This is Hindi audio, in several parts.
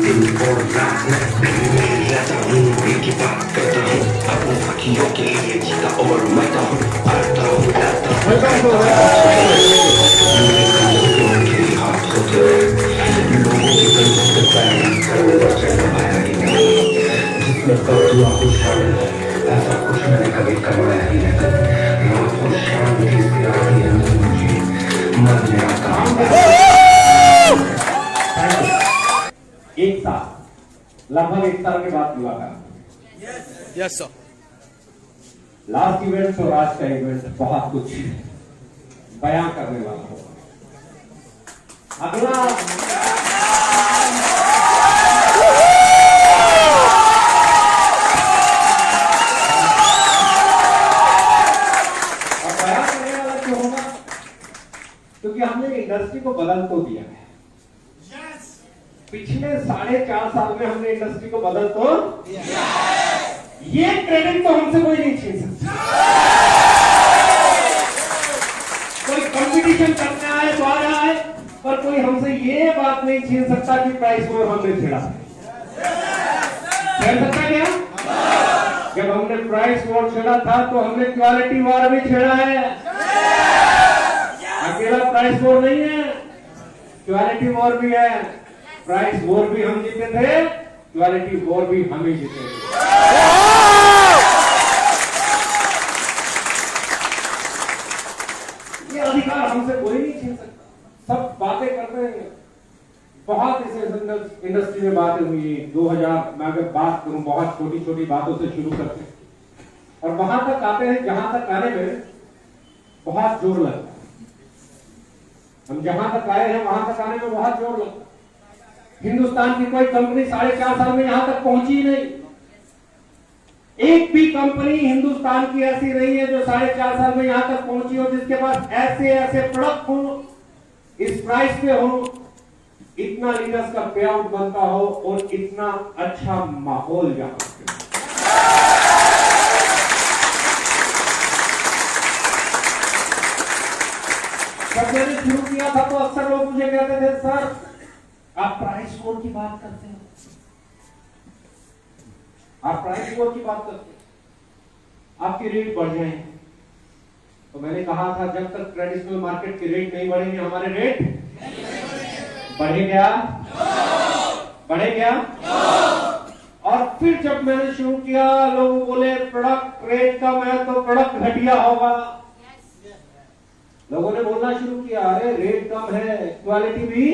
दिन और रात मैं दिल्ली में रहता हूँ, दिल की बात करता हूँ, अपने सखियों के लिए जीता और मरता हूँ, पढ़ता हूँ लाता हूँ, हाथ होते हैं लोगों की गंदों से पैर पाया ही नहीं, जिसमें कब हुआ खुशहाल ऐसा कुछ मैंने कभी करवाया ही नहीं, रात को शांति से आती है मुझे मन मेरा काम। एक साल लगभग 1 साल के बाद मुलाकात। Yes sir. लास्ट इवेंट और आज का इवेंट बहुत कुछ बयां करने वाला होगा। अगला और बयां करने वाला क्यों होगा? क्योंकि हमने इंडस्ट्री को बदल तो दिया है। पिछले 4.5 साल में हमने इंडस्ट्री को बदल तो ये क्रेडिट तो हमसे कोई नहीं छीन सकता। कोई कंपटीशन करने आए तो आ रहा है, पर कोई हमसे ये बात नहीं छीन सकता कि प्राइस वॉर हमने छेड़ा। छेड़ सकता क्या? जब हमने प्राइस वॉर छेड़ा था तो हमने क्वालिटी वॉर भी छेड़ा है। अकेला प्राइस वॉर नहीं है, क्वालिटी वॉर भी है। प्राइस वॉर भी हम जीते थे, क्वालिटी वॉर भी हम ही जीते थे। ये अधिकार हमसे कोई नहीं छीन सकता। सब बातें करते हैं, बहुत इस इंडस्ट्री में बातें हुई। 2000 मैं अगर बात करूं, बहुत छोटी छोटी बातों से शुरू करते हैं और वहां तक आते हैं जहां तक आने में बहुत जोर लगता है। हम जहां तक आए हैं वहां तक आने में बहुत जोर लगता है। हिंदुस्तान की कोई कंपनी 4.5 साल में यहां तक पहुंची नहीं। एक भी कंपनी हिंदुस्तान की ऐसी नहीं है जो 4.5 साल में यहां तक पहुंची हो, जिसके पास ऐसे ऐसे प्रोडक्ट हो, इस प्राइस पे हो, इतना लीडर्स का पे आउट बनता हो और इतना अच्छा माहौल जहां पे। जब मैंने शुरू किया था तो अक्सर लोग मुझे कहते थे, सर आप प्राइस वॉर की बात करते हो, आप प्राइस वॉर की बात करते हो, आपके रेट बढ़ जाए। तो मैंने कहा था जब तक ट्रेडिशनल मार्केट के रेट नहीं बढ़ेंगे हमारे रेट बढ़े क्या? बढ़े क्या? और फिर जब मैंने शुरू किया लोग बोले प्रोडक्ट रेट कम है तो प्रोडक्ट घटिया होगा। लोगों ने बोलना शुरू किया, अरे रेट कम है क्वालिटी भी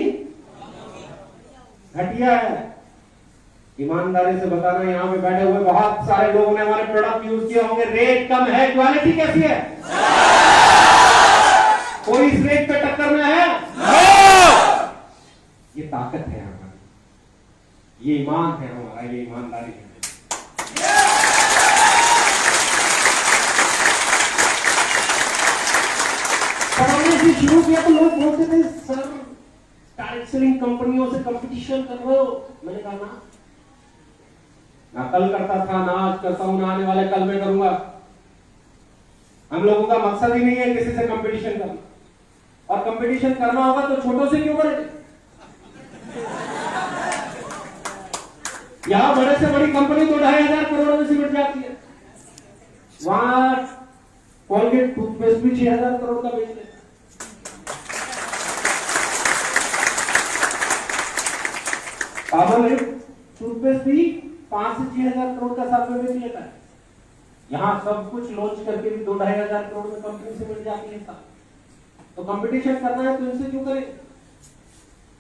घटिया है। ईमानदारी से बताना, यहाँ पे बैठे हुए बहुत सारे लोगों ने हमारे प्रोडक्ट यूज किए होंगे। रेट कम है, क्वालिटी कैसी है? कोई इस रेट पे टक्कर में है? ये ताकत है हमारी, ये ईमान है हमारा, ये ईमानदारी है। जब हमने इसे शुरू किया तो लोग बोलते थे, सर डायरेक्ट सेलिंग कंपनियों से कंपटीशन कर रहे हो। मैंने कहा ना कल करता था, ना आज करता हूं, ना आने वाले कल में करूंगा। हम लोगों का मकसद ही नहीं है किसी से कंपटीशन करना, और कंपटीशन करना होगा तो छोटों से क्यों करें? यहां बड़े से बड़ी कंपनी तो 2,500 करोड़ में सिमट जाती है, वहां कोलगेट टूथपेस्ट भी 6,000 करोड़ का बेच लेता। टूथपेस्ट भी 5 से 6,000 करोड़ का साल में बेच लेता है। यहां सब कुछ लॉन्च करके भी 2,500 करोड़ में कंपनी से मिल जाती है। तो कंपटीशन करना है तो इनसे क्यों करें?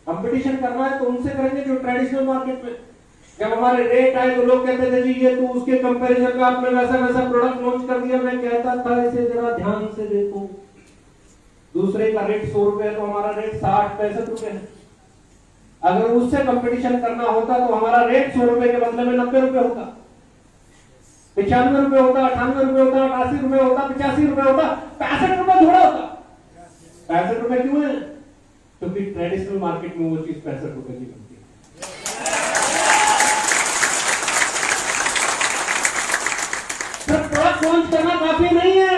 कंपटीशन करना है तो उनसे करेंगे जो ट्रेडिशनल मार्केट में। जब हमारे रेट आए तो लोग कहते थे जी ये तो उसके कंपैरिजन में आपने वैसा वैसा प्रोडक्ट लॉन्च कर दिया। मैं कहता था इसे जरा ध्यान से देखो, दूसरे का रेट 100 रुपए है तो हमारा रेट 60-65 रुपए है। अगर उससे कंपटीशन करना होता तो हमारा रेट 100 रुपए के बदले में 90 रुपए होता, 95 रुपए होता, 98 रुपए होता, 88 रुपए होता, 85 रुपए होता, 65 रुपए थोड़ा होता। 65 रुपए क्यों है? क्योंकि ट्रेडिशनल मार्केट में वो चीज 65 रुपए की बनती है। सिर्फ प्रोडक्ट लॉन्च करना काफी नहीं है,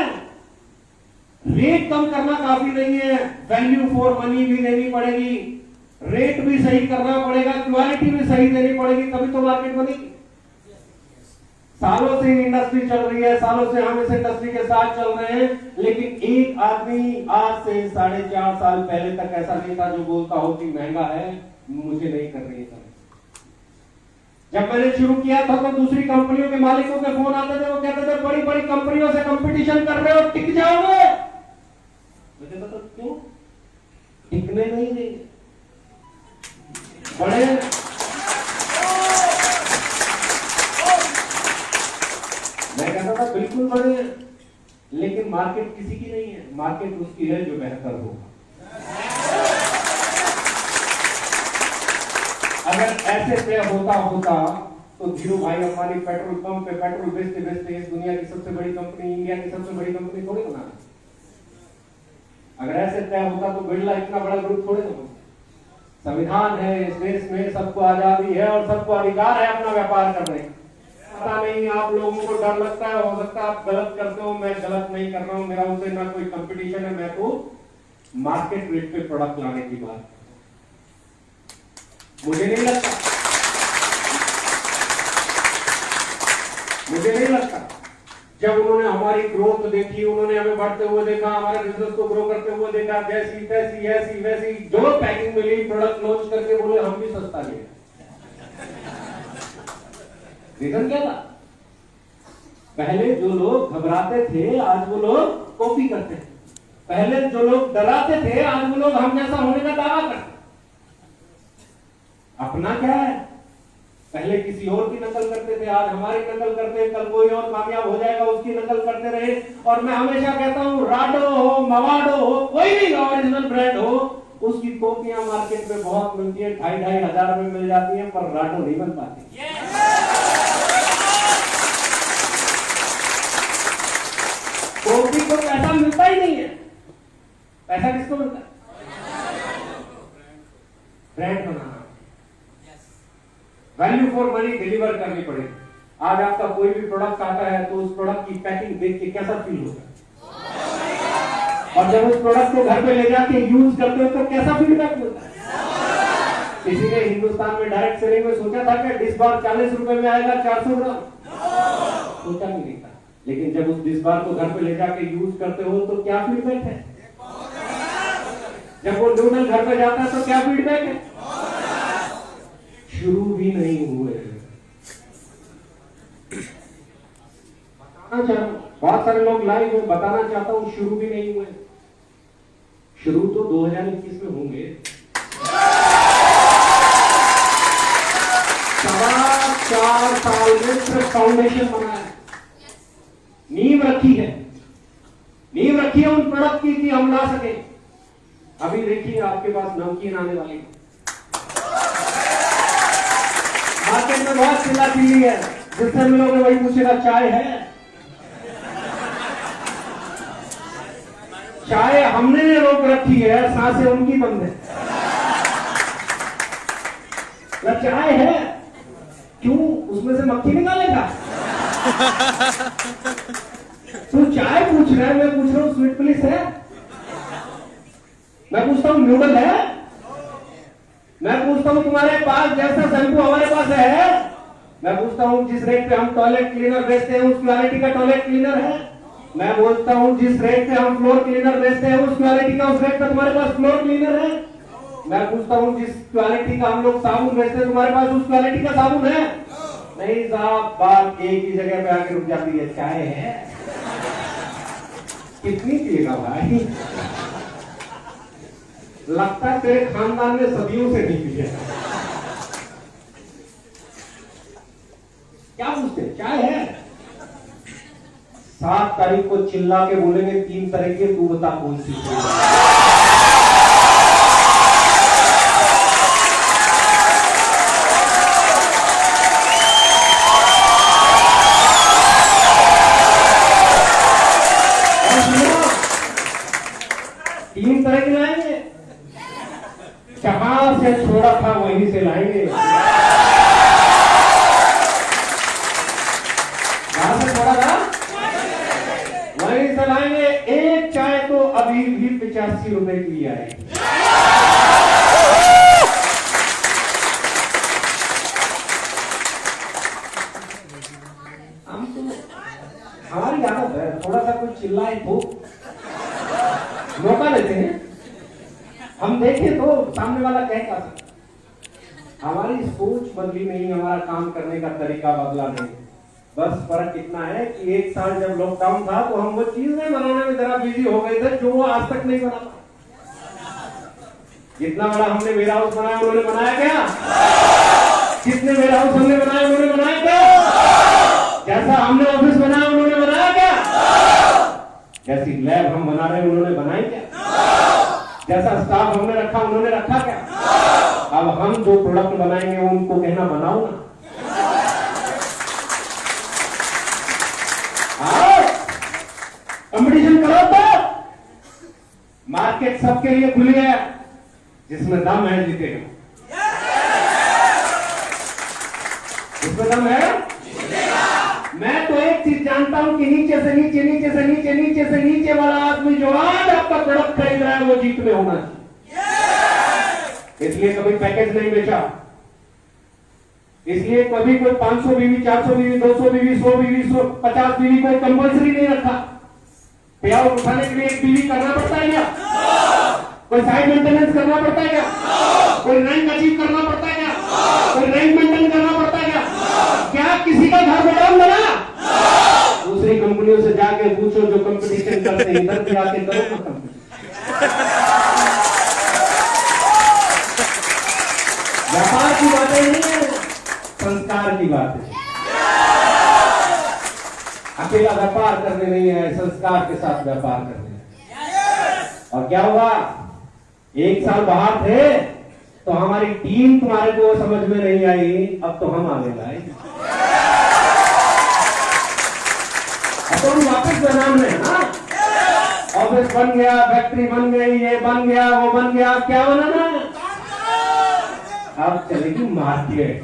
रेट कम करना काफी नहीं है, वैल्यू फॉर मनी भी देनी पड़ेगी। रेट भी सही करना पड़ेगा, क्वालिटी भी सही देनी पड़ेगी, तभी तो मार्केट बनेगी। सालों से इंडस्ट्री चल रही है, सालों से हम इस इंडस्ट्री के साथ चल रहे हैं, लेकिन एक आदमी आज से 4.5 साल पहले तक ऐसा नहीं था जो बोलता हो कि महंगा है, मुझे नहीं कर रही है। जब मैंने शुरू किया था तो दूसरी कंपनियों के मालिकों के फोन आते थे, वो कहते थे बड़ी बड़ी कंपनियों से कंपटीशन कर रहे हो, टिक जाओगे। मुझे पता क्यों टिकने नहीं देंगे। बड़े मैं कहता था बिल्कुल बड़े हैं, लेकिन मार्केट किसी की नहीं है, मार्केट उसकी है जो बेहतर होगा। अगर ऐसे तय होता तो धीरू भाई अंबानी पेट्रोल पंप पे पेट्रोल बेचते बेचते इस दुनिया की सबसे बड़ी कंपनी, इंडिया की सबसे बड़ी कंपनी थोड़ी बना। अगर ऐसे तय होता तो बिरला इतना बड़ा ग्रुप थोड़े ना। संविधान है, इस देश में सबको आजादी है और सबको अधिकार है अपना व्यापार करने का। पता नहीं आप लोगों को डर लगता है, हो सकता है आप गलत करते हो, मैं गलत नहीं कर रहा हूं, मेरा उनसे ना कोई कंपटीशन है, मैं तो मार्केट रेट पे प्रोडक्ट लाने की बात, मुझे नहीं लगता। जब उन्होंने हमारी ग्रोथ देखी, उन्होंने हमें बढ़ते हुए देखा, हमारे बिजनेस को ग्रो करते हुए देखा, जैसी तैसी ऐसी वैसी जो पैकिंग मिली, प्रोडक्ट लॉन्च करके बोले हम भी सस्ता ले। रीजन क्या था? पहले जो लोग घबराते थे आज वो लोग कॉपी करते हैं, पहले जो लोग डराते थे आज वो लोग हम जैसा होने का दावा करते। अपना क्या है? पहले किसी और की नकल करते थे, आज हमारी नकल करते हैं, कल कोई और कामयाब हो जाएगा उसकी नकल करते रहे। और मैं हमेशा कहता हूं राडो हो, मवाडो हो, कोई भी ओरिजिनल ब्रांड हो, उसकी कॉपियां मार्केट में बहुत मिलती है, 2,500 हजार में मिल जाती है, पर राडो नहीं बन पाती। कॉपी को पैसा मिलता ही नहीं है। पैसा किसको मिलता है? Brand banana, value for money deliver करनी पड़ेगी। आज आपका कोई भी प्रोडक्ट आता है तो उस प्रोडक्ट की पैकिंग देख के कैसा फील होता है, और जब उस प्रोडक्ट को घर पे ले जाके यूज करते हो तो कैसा फीडबैक मिलता है। किसी ने हिंदुस्तान में डायरेक्ट सेलिंग में सोचा था कि डिश बार 40 रुपए में आएगा 400 ग्राम, सोचा भी नहीं था। लेकिन जब उस डिश बार को घर पे ले जाके यूज करते हो तो क्या फीडबैक है? जब वो नूडल घर पे जाता है तो क्या फीडबैक है? शुरू भी नहीं हुए। बताना चाहता हूं, बहुत सारे लोग लाइव में बताना चाहता हूं, शुरू भी नहीं हुए। शुरू तो 2021 में होंगे। 4.25 साल में सिर्फ फाउंडेशन बना है, नींव रखी है उन प्रोडक्ट की कि हम ला सके। अभी देखिए आपके पास नमकीन आने वाली है, मार्केट में बहुत चिल्ला चिल्ली है, जिससे मिलोगे वही पूछेगा चाय है। चाय हमने रोक रखी है, सांसें उनकी बंद है। चाय है क्यों? उसमें से मक्खी निकालेगा। तू चाय पूछ रहा है, मैं पूछ रहा हूं स्वीट प्लीज है, मैं पूछता हूं नूडल है, मैं पूछता हूं तुम्हारे पास जैसा शैम्पू हमारे पास है, मैं पूछता हूं जिस रेट पे हम टॉयलेट क्लीनर बेचते हैं उस क्वालिटी का टॉयलेट क्लीनर है, मैं बोलता हूं जिस रेट पे हम फ्लोर क्लीनर बेचते हैं उस क्वालिटी का उस रेट पे तुम्हारे पास फ्लोर क्लीनर है, मैं पूछता हूं जिस क्वालिटी का हम लोग साबुन बेचते हैं तुम्हारे पास उस क्वालिटी का साबुन है। नहीं साहब, बात एक ही जगह पे आके रुक जाती है, चाय है। कितनी पिएगा भाई? लगता है तेरे खानदान ने सदियों से नहीं पिया। क्या पूछते? चाय है। 7 तारीख को चिल्ला के बोलेंगे 3 तारीख की, तू बता कौन सी? लाएंगे, जहां से छोड़ा था वहीं से लाएंगे, जहां से छोड़ा था वहीं से लाएंगे। एक चाय तो अभी भी 85 रुपए की आएगी। हमारी आदत है, थोड़ा सा कुछ चिल्लाए तो मौका लेते हैं, हम देखें तो सामने वाला कह क्या सकता। हमारी सोच बदली नहीं, हमारा काम करने का तरीका बदला नहीं। बस फर्क इतना है कि एक साल जब लॉकडाउन था तो हम वो चीजें बनाने में जरा बिजी हो गए थे जो वो आज तक नहीं बना पाए। जितना बड़ा हमने वेयर हाउस बनाया उन्होंने बनाया क्या? कितने वेयर हाउस हमने बनाए उन्होंने बनाया क्या? जैसा हमने ऑफिस बनाया उन्होंने बनाया क्या? जैसी लैब हम बना रहे हैं उन्होंने बनाई क्या? जैसा स्टाफ हमने रखा उन्होंने रखा क्या? अब हम जो प्रोडक्ट बनाएंगे उनको कहना बनाओ ना। कंपटीशन करो तो मार्केट सबके लिए खुली है, जिसमें दम है जीतेगा, जिसमें दम है। मैं तो एक चीज जानता हूं कि नीचे से नीचे नीचे से नीचे नीचे से नीचे वाला आदमी जो आज आपका प्रोडक्ट खरीद रहा है वो जीत में होना चाहिए। इसलिए कभी पैकेज नहीं बेचा, इसलिए कभी कोई 500 बीवी, 400 बीवी, 200 बीवी, 100 बीवी, 50 बीवी को कंपल्सरी नहीं रखा। पे आउट उठाने के लिए एक बीवी करना पड़ता है क्या? कोई साइड मेंटेनेंस करना पड़ता है क्या? कोई रैंक अचीव करना पड़ता है क्या? कोई रैंक मेंटेन करना पड़ता है क्या? क्या किसी का घर गोदाम बना? दूसरी कंपनियों से जाके पूछो जो कंपटीशन करते हैं, इधर भी आके करो ना कंपटीशन। व्यापार की बातें नहीं है, संस्कार की बात है। अकेला व्यापार करने नहीं है, संस्कार के साथ व्यापार करने है। और क्या हुआ? एक साल बाहर थे तो हमारी टीम तुम्हारे को समझ में नहीं आई, अब तो हम आगे लाए, अब तो हम वापस मैदान में। हाँ, ऑफिस बन गया, फैक्ट्री बन गई, ये बन गया, वो बन गया, क्या बनाना? अब चलेगी मार्केट,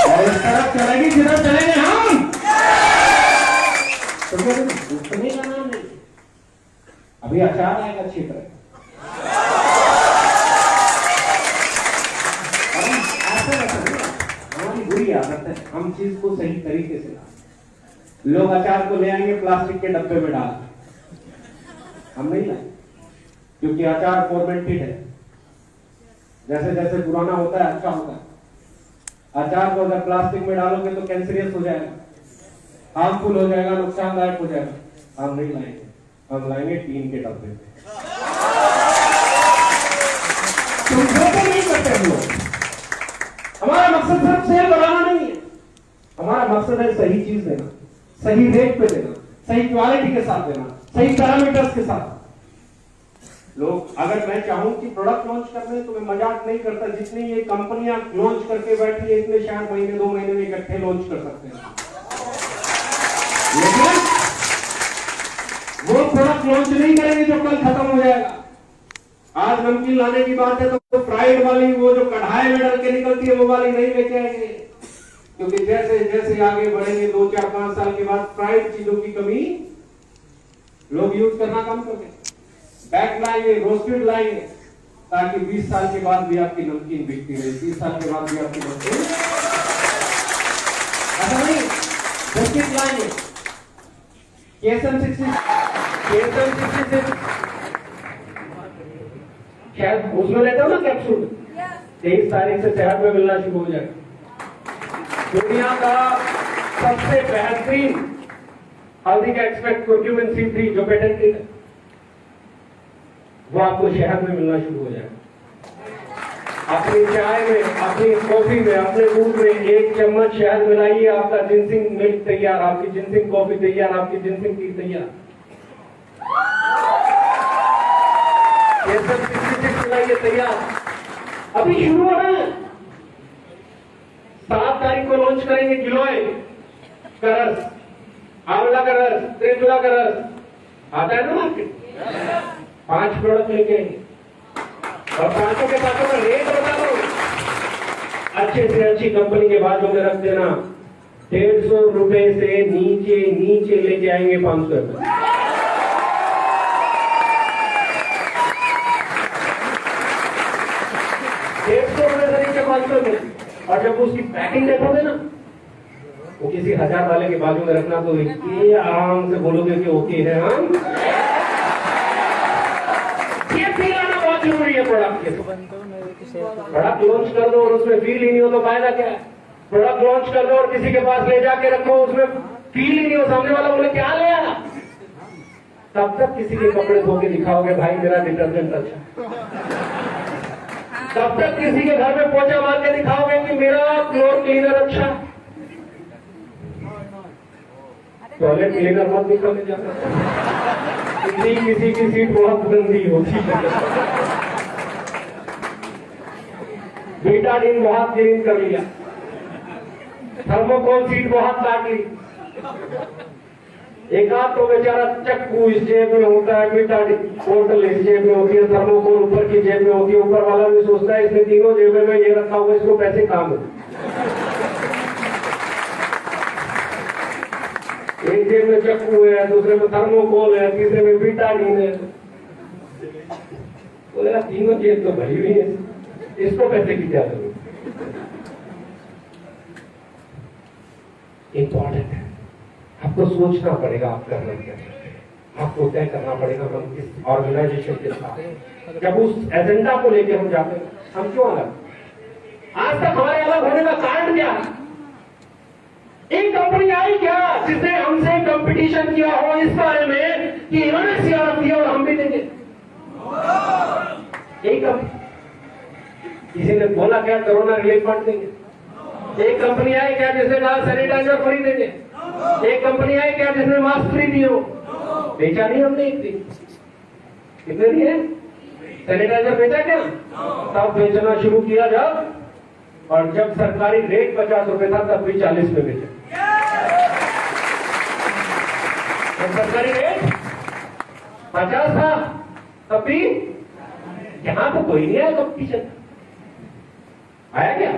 और इस तरफ चलेगी जिधर चलेंगे हम। तो नहीं करना नहीं। अभी अचार आएगा क्षेत्र, हमारी बुरी आदत है, हम चीज को सही तरीके से ला। लोग अचार को ले आएंगे प्लास्टिक के डब्बे में डाल, हम नहीं लाए, क्योंकि अचार फॉर्मेंटेड है। जैसे जैसे पुराना होता है अच्छा होता है। अचार को अगर प्लास्टिक में डालोगे तो कैंसरियस हो जाएगा, हार्मफुल हो जाएगा, नुकसानदायक हो जाएगा। हम नहीं लाएंगे, हम लाएंगे टीन के डब्बे में। समझौते नहीं करते हम लोग। हमारा मकसद सिर्फ सेल बढ़ाना नहीं है, हमारा मकसद है सही चीज देना, सही रेट पे देना, सही क्वालिटी के साथ देना, सही पैरामीटर्स के साथ। लोग, अगर मैं चाहूं कि प्रोडक्ट लॉन्च करने तो मैं मजाक नहीं करता, जितनी ये कंपनियां लॉन्च करके बैठी है इतने शायद महीने 2 महीने में इकट्ठे लॉन्च कर सकते हैं, लेकिन वो प्रोडक्ट लॉन्च नहीं करेंगे जो कल खत्म हो जाएगा। आज नमकीन लाने की बात है तो फ्राइड वाली, वो जो कढ़ाई में डल के निकलती है वो वाली नहीं लेके आएंगे, क्योंकि जैसे जैसे आगे बढ़ेंगे 2, 4, 5 साल के बाद फ्राइड चीजों की कमी लोग यूज करना कम कर देंगे। बैक लाएंगे, रोस्टेड लाएंगे, ताकि 20 साल के बाद भी आपकी नमकीन बिकती रहे, 30 साल के बाद भी आपकी नमकीन। ऐसा नहीं, बिस्किट लाएंगे, KSM 66 शायद उसमें लेते हो ना कैप्सूल, 23 तारीख से शहर में मिलना शुरू हो जाएगा। दुनिया का सबसे बेहतरीन हल्दी का एक्सट्रैक्ट curcumin C3 जो पेटेंटेड है, वो आपको शहर में मिलना शुरू हो जाएगा। अपनी चाय में, अपनी कॉफी में, अपने दूध में 1 चम्मच शहद मिलाइए, आपका जिंसिंग मिल्क तैयार, आपकी जिंसिंग कॉफी तैयार, आपकी जिंसिंग टी तैयार। ये सब 66 मिलाइए तैयार। अभी शुरू हो रहा है, 7 तारीख को लॉन्च करेंगे गिलोय का रस, आंवला का रस, त्रिफला का रस, आता है ना मार्केट। 5 प्रोडक्ट लेके आएंगे और 5 के साथ में रेट बता दो, अच्छे से अच्छी कंपनी के बाजू में रख देना। 150 रुपए से नीचे नीचे लेके आएंगे 500 रुपए। 150 रुपए से नीचे 500 रुपए। और जब उसकी पैकिंग देखोगे ना, वो किसी 1000 वाले के बाजू में रखना, तो ये आराम से बोलोगे कि ओके है हम। ये फील आना बहुत जरूरी है प्रोडक्ट के। प्रोडक्ट लॉन्च कर दो और उसमें फील ही नहीं हो तो फायदा क्या है? प्रोडक्ट लॉन्च कर दो और किसी के पास ले जाके रखो, उसमें फील ही नहीं हो, सामने वाला बोले क्या ले आया, तब तक किसी के कपड़े धो के दिखाओगे भाई मेरा डिटर्जेंट अच्छा, तब तक किसी के घर में पोछा मार के दिखाओगे कि मेरा फ्लोर क्लीनर अच्छा। टॉयलेट क्लीनर मत दिखाने जाना, किसी की सीट बहुत गंदी होती है, बीटाडीन बहुत क्लीन कर लिया, थर्मोकोल सीट बहुत काट ली, एक आध तो बेचारा चक्कू इस जेब में होता है, बीटाडीन बोतल इस जेब में होती है, थर्मोकोल ऊपर की जेब में होती है, ऊपर वाला भी सोचता है इसने तीनों जेबों में ये रखा होगा, इसको पैसे काम हो। एक जेब में चक्कू है, दूसरे में थर्मोकोल है, तीसरे में बीटाडीन है, बोलेगा तीनों जेब तो भरी हुई है, इसको पैसे की क्या जरूरत। इंपॉर्टेंट है, आपको सोचना पड़ेगा आप करना क्या चाहते हैं, आपको तय करना पड़ेगा हम किस ऑर्गेनाइजेशन के साथ। जब उस एजेंडा को लेकर हम जाते हैं, हम क्यों अलग, आज तक हमारे अलग होने का कारण क्या है? एक कंपनी आई क्या जिसने हमसे कंपटीशन किया हो इस बारे में कि इन्होंने सीआरएफ दिया और हम भी देंगे? एक कंपनी, किसी ने बोला क्या कोरोना रिलीफ फंड देंगे? एक कंपनी आई क्या जिसने कहा सैनिटाइजर फ्री देंगे? एक कंपनी आई क्या जिसने मास्क फ्री दिए हो? बेचा नहीं हमने एक दिन, कितने दिए? सैनिटाइजर बेचा क्या? तब बेचना शुरू किया जब, और जब सरकारी रेट 50 रुपए था तब भी 40 में बेचा। जब सरकारी रेट 50 था तब भी, यहां तो कोई नहीं आया कंपटीशन, आया क्या?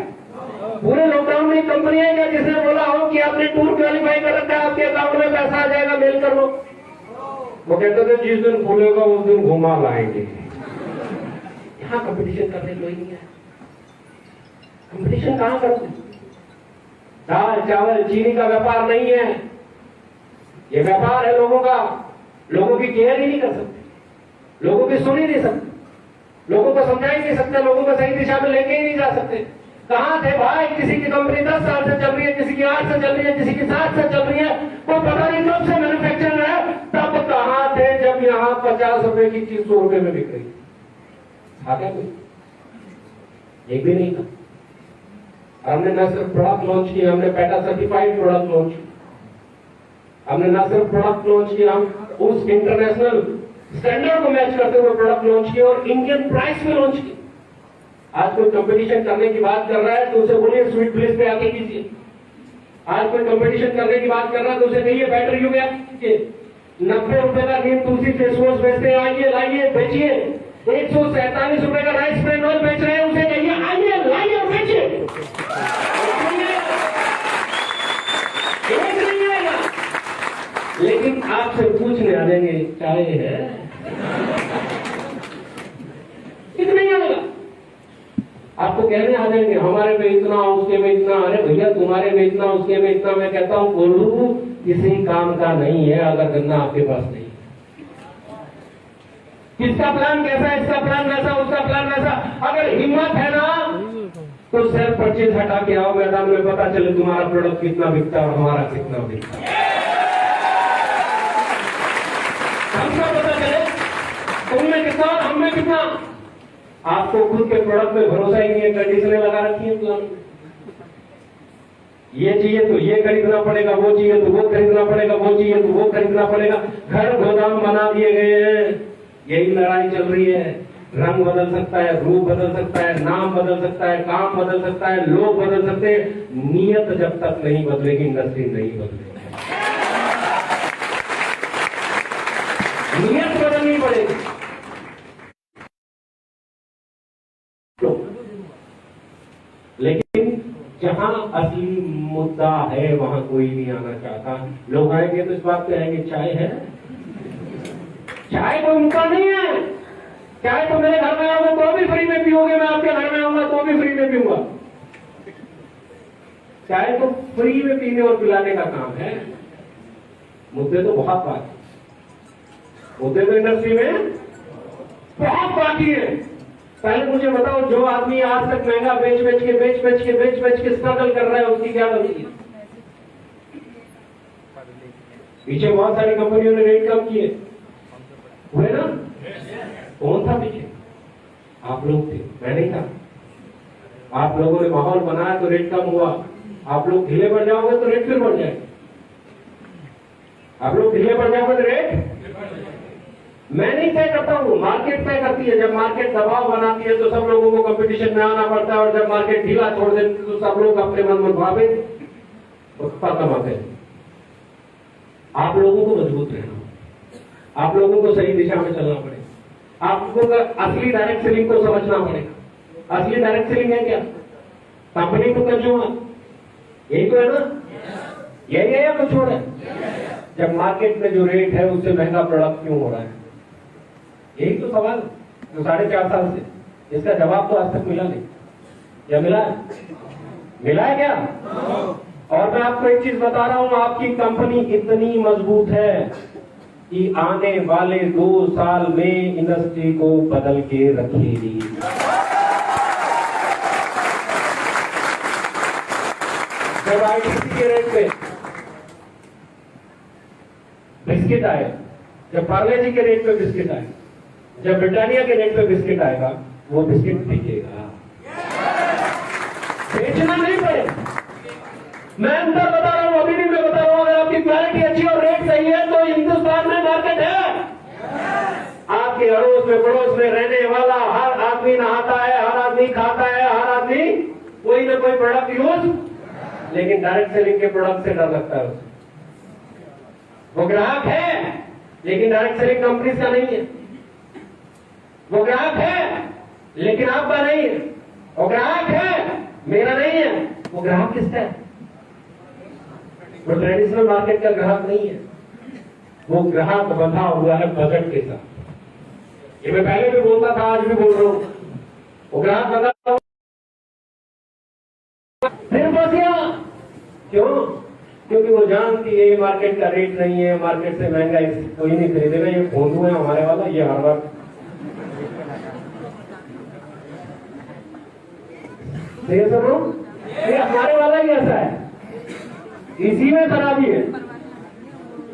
पूरे लॉकडाउन में कंपनी है क्या जिसने बोला हो कि आपने टूर क्वालिफाई कर रखा है, आपके अकाउंट में पैसा आ जाएगा, मेल कर लो? वो कहते थे जिस दिन खुलेगा उस दिन घुमा लाएंगे। यहाँ कंपटीशन करने कोई नहीं है, कंपटीशन कहां करोगे? दाल चावल चीनी का व्यापार नहीं है, ये व्यापार है लोगों का। लोगों की केयर ही नहीं कर सकते, लोगों की सुन ही नहीं सकते, लोगों को समझा ही नहीं सकते, लोगों को सही दिशा में लेके ही नहीं जा सकते। कहां थे भाई? किसी की कंपनी 10 साल से चल रही है, किसी की 8 से चल रही है, किसी की 7 से चल रही है, कोई पता नहीं कब से मैन्युफैक्चर है, तब कहां थे जब यहाँ 50 रुपए की चीज 100 रुपए में बिक रही था? क्या कोई? एक भी नहीं था। हमने न सिर्फ प्रोडक्ट लॉन्च किया, हमने पेटा सर्टिफाइड प्रोडक्ट लॉन्च किया, हमने न सिर्फ प्रोडक्ट लॉन्च किया, हम उस इंटरनेशनल स्टैंडर्ड को मैच करते हुए प्रोडक्ट लॉन्च किया और इंडियन प्राइस में लॉन्च किया। आज कोई कंपटीशन करने की बात कर रहा है तो उसे बोलिए स्वीट प्लेस पे आके कीजिए। आज कोई कंपटीशन करने की बात कर रहा है तो उसे कहिए बैटरी यू में कीजिए। 90 रुपए का नीम तुलसी फेस वॉश बेचते हैं, आइए लाइए बेचिए। 147 रुपए का राइस ब्रांड ऑयल बेच रहे हैं, उसे कहिए आइए लाइए और बेचिए। एक नहीं आएगा, लेकिन आपसे पूछने आ जाएंगे चाय है, इतना ही आएगा। आपको कहने आ जाएंगे हमारे में इतना, उसके में इतना। अरे भैया तुम्हारे में इतना, उसके में इतना। मैं कहता हूं बोलू किसी काम का नहीं है अगर गन्ना आपके पास नहीं। किसका प्लान कैसा है, इसका प्लान वैसा, उसका प्लान वैसा। अगर हिम्मत है ना तो सेल्फ परचेज हटा के आओ मैदान में, पता चले तुम्हारा प्रोडक्ट कितना बिकता है और हमारा कितना बिकता है। हमका पता चले तुमने कितना और हम में कितना। आपको खुद के प्रोडक्ट में भरोसा ही नहीं है, कंडीशनें लगा रखी है प्लान में। ये चाहिए तो ये खरीदना पड़ेगा, वो चाहिए तो वो खरीदना पड़ेगा, वो चाहिए तो वो खरीदना पड़ेगा। घर गोदाम बना दिए गए हैं, यही लड़ाई चल रही है। रंग बदल सकता है, रूप बदल सकता है, नाम बदल सकता है, काम बदल सकता है, लोग बदल सकते हैं। नियत जब तक नहीं बदलेगी इंडस्ट्री नहीं बदलेगी। नियत बदलनी पड़ेगी। लेकिन जहां असली मुद्दा है वहां कोई नहीं आना चाहता। लोग आएंगे तो इस बात पे आएंगे चाय है, चाय कोई मुद्दा नहीं है। चाय तो मेरे घर में आओगे तो भी फ्री में पियोगे, मैं आपके घर में आऊंगा तो भी फ्री में पीऊंगा। चाय तो फ्री में पीने और पिलाने का काम है। मुद्दे तो बहुत बाकी, मुद्दे तो इंडस्ट्री में बहुत बाकी है। पहले मुझे बताओ, जो आदमी आज तक महंगा बेच बेच के स्ट्रगल कर रहा है, उसकी क्या गलती है? पीछे बहुत सारी कंपनियों ने रेट कम किए हुए ना। कौन था पीछे? आप लोग थे, मैं नहीं था। आप लोगों ने माहौल बनाया तो रेट कम हुआ। आप लोग ढीले पड़ जाओगे तो रेट फिर बढ़ जाएगा। आप लोग ढीले पड़ जाओगे तो रेट मैं नहीं तय करता हूं, मार्केट तय करती है। जब मार्केट दबाव बनाती है तो सब लोगों को कंपटीशन में आना पड़ता है, और जब मार्केट ढीला छोड़ देती है तो सब लोग अपने मन मुताबिक कमाते हैं। आप लोगों को मजबूत रहना, आप लोगों को सही दिशा में चलना पड़ेगा। आपको असली डायरेक्ट सेलिंग को समझना पड़ेगा। असली डायरेक्ट सेलिंग है क्या? कंपनी टू कंज्यूमर, यही तो है ना? यही है या कुछ और है? जब मार्केट में जो रेट है उससे महंगा प्रोडक्ट क्यों हो रहा है? यही तो सवाल तो 4.5 साल से, इसका जवाब तो आज तक मिला नहीं। क्या मिला है? मिला है क्या? और मैं आपको एक चीज बता रहा हूं, आपकी कंपनी इतनी मजबूत है कि आने वाले 2 साल में इंडस्ट्री को बदल के रखेगी। जब आईटीसी के रेट पे बिस्किट आए, जब पार्ले जी के रेट पे बिस्किट आए, जब ब्रिटानिया के रेट पे बिस्किट आएगा, वो बिस्किट बिकेगा, बेचना नहीं पड़ेगा। मैं अंदर बता रहा हूं, अभी भी मैं बता रहा हूं, अगर आपकी क्वालिटी अच्छी और रेट सही है तो हिंदुस्तान में मार्केट है। आपके अड़ोस में पड़ोस में रहने वाला हर आदमी नहाता है, हर आदमी खाता है, हर आदमी कोई ना कोई प्रोडक्ट यूज, लेकिन डायरेक्ट सेलिंग के प्रोडक्ट से डर लगता है उसे। वो ग्राहक है लेकिन डायरेक्ट सेलिंग कंपनी का नहीं है। वो ग्राहक है लेकिन आपका नहीं है। वो ग्राहक है, मेरा नहीं है। वो ग्राहक किसका है? वो ट्रेडिशनल मार्केट का ग्राहक नहीं है। वो ग्राहक बंधा हुआ है बजट के साथ। ये मैं पहले भी बोलता था, आज भी बोल रहा हूं। वो ग्राहक बंधा हुआ फिर बचिया क्यों? क्योंकि वो जानती है ये मार्केट का रेट नहीं है, मार्केट से महंगा कोई नहीं खरीदेगा। ये फोन है हमारे वाला, ये हर बार ये हमारे वाला ही ऐसा है, इसी में खराबी है।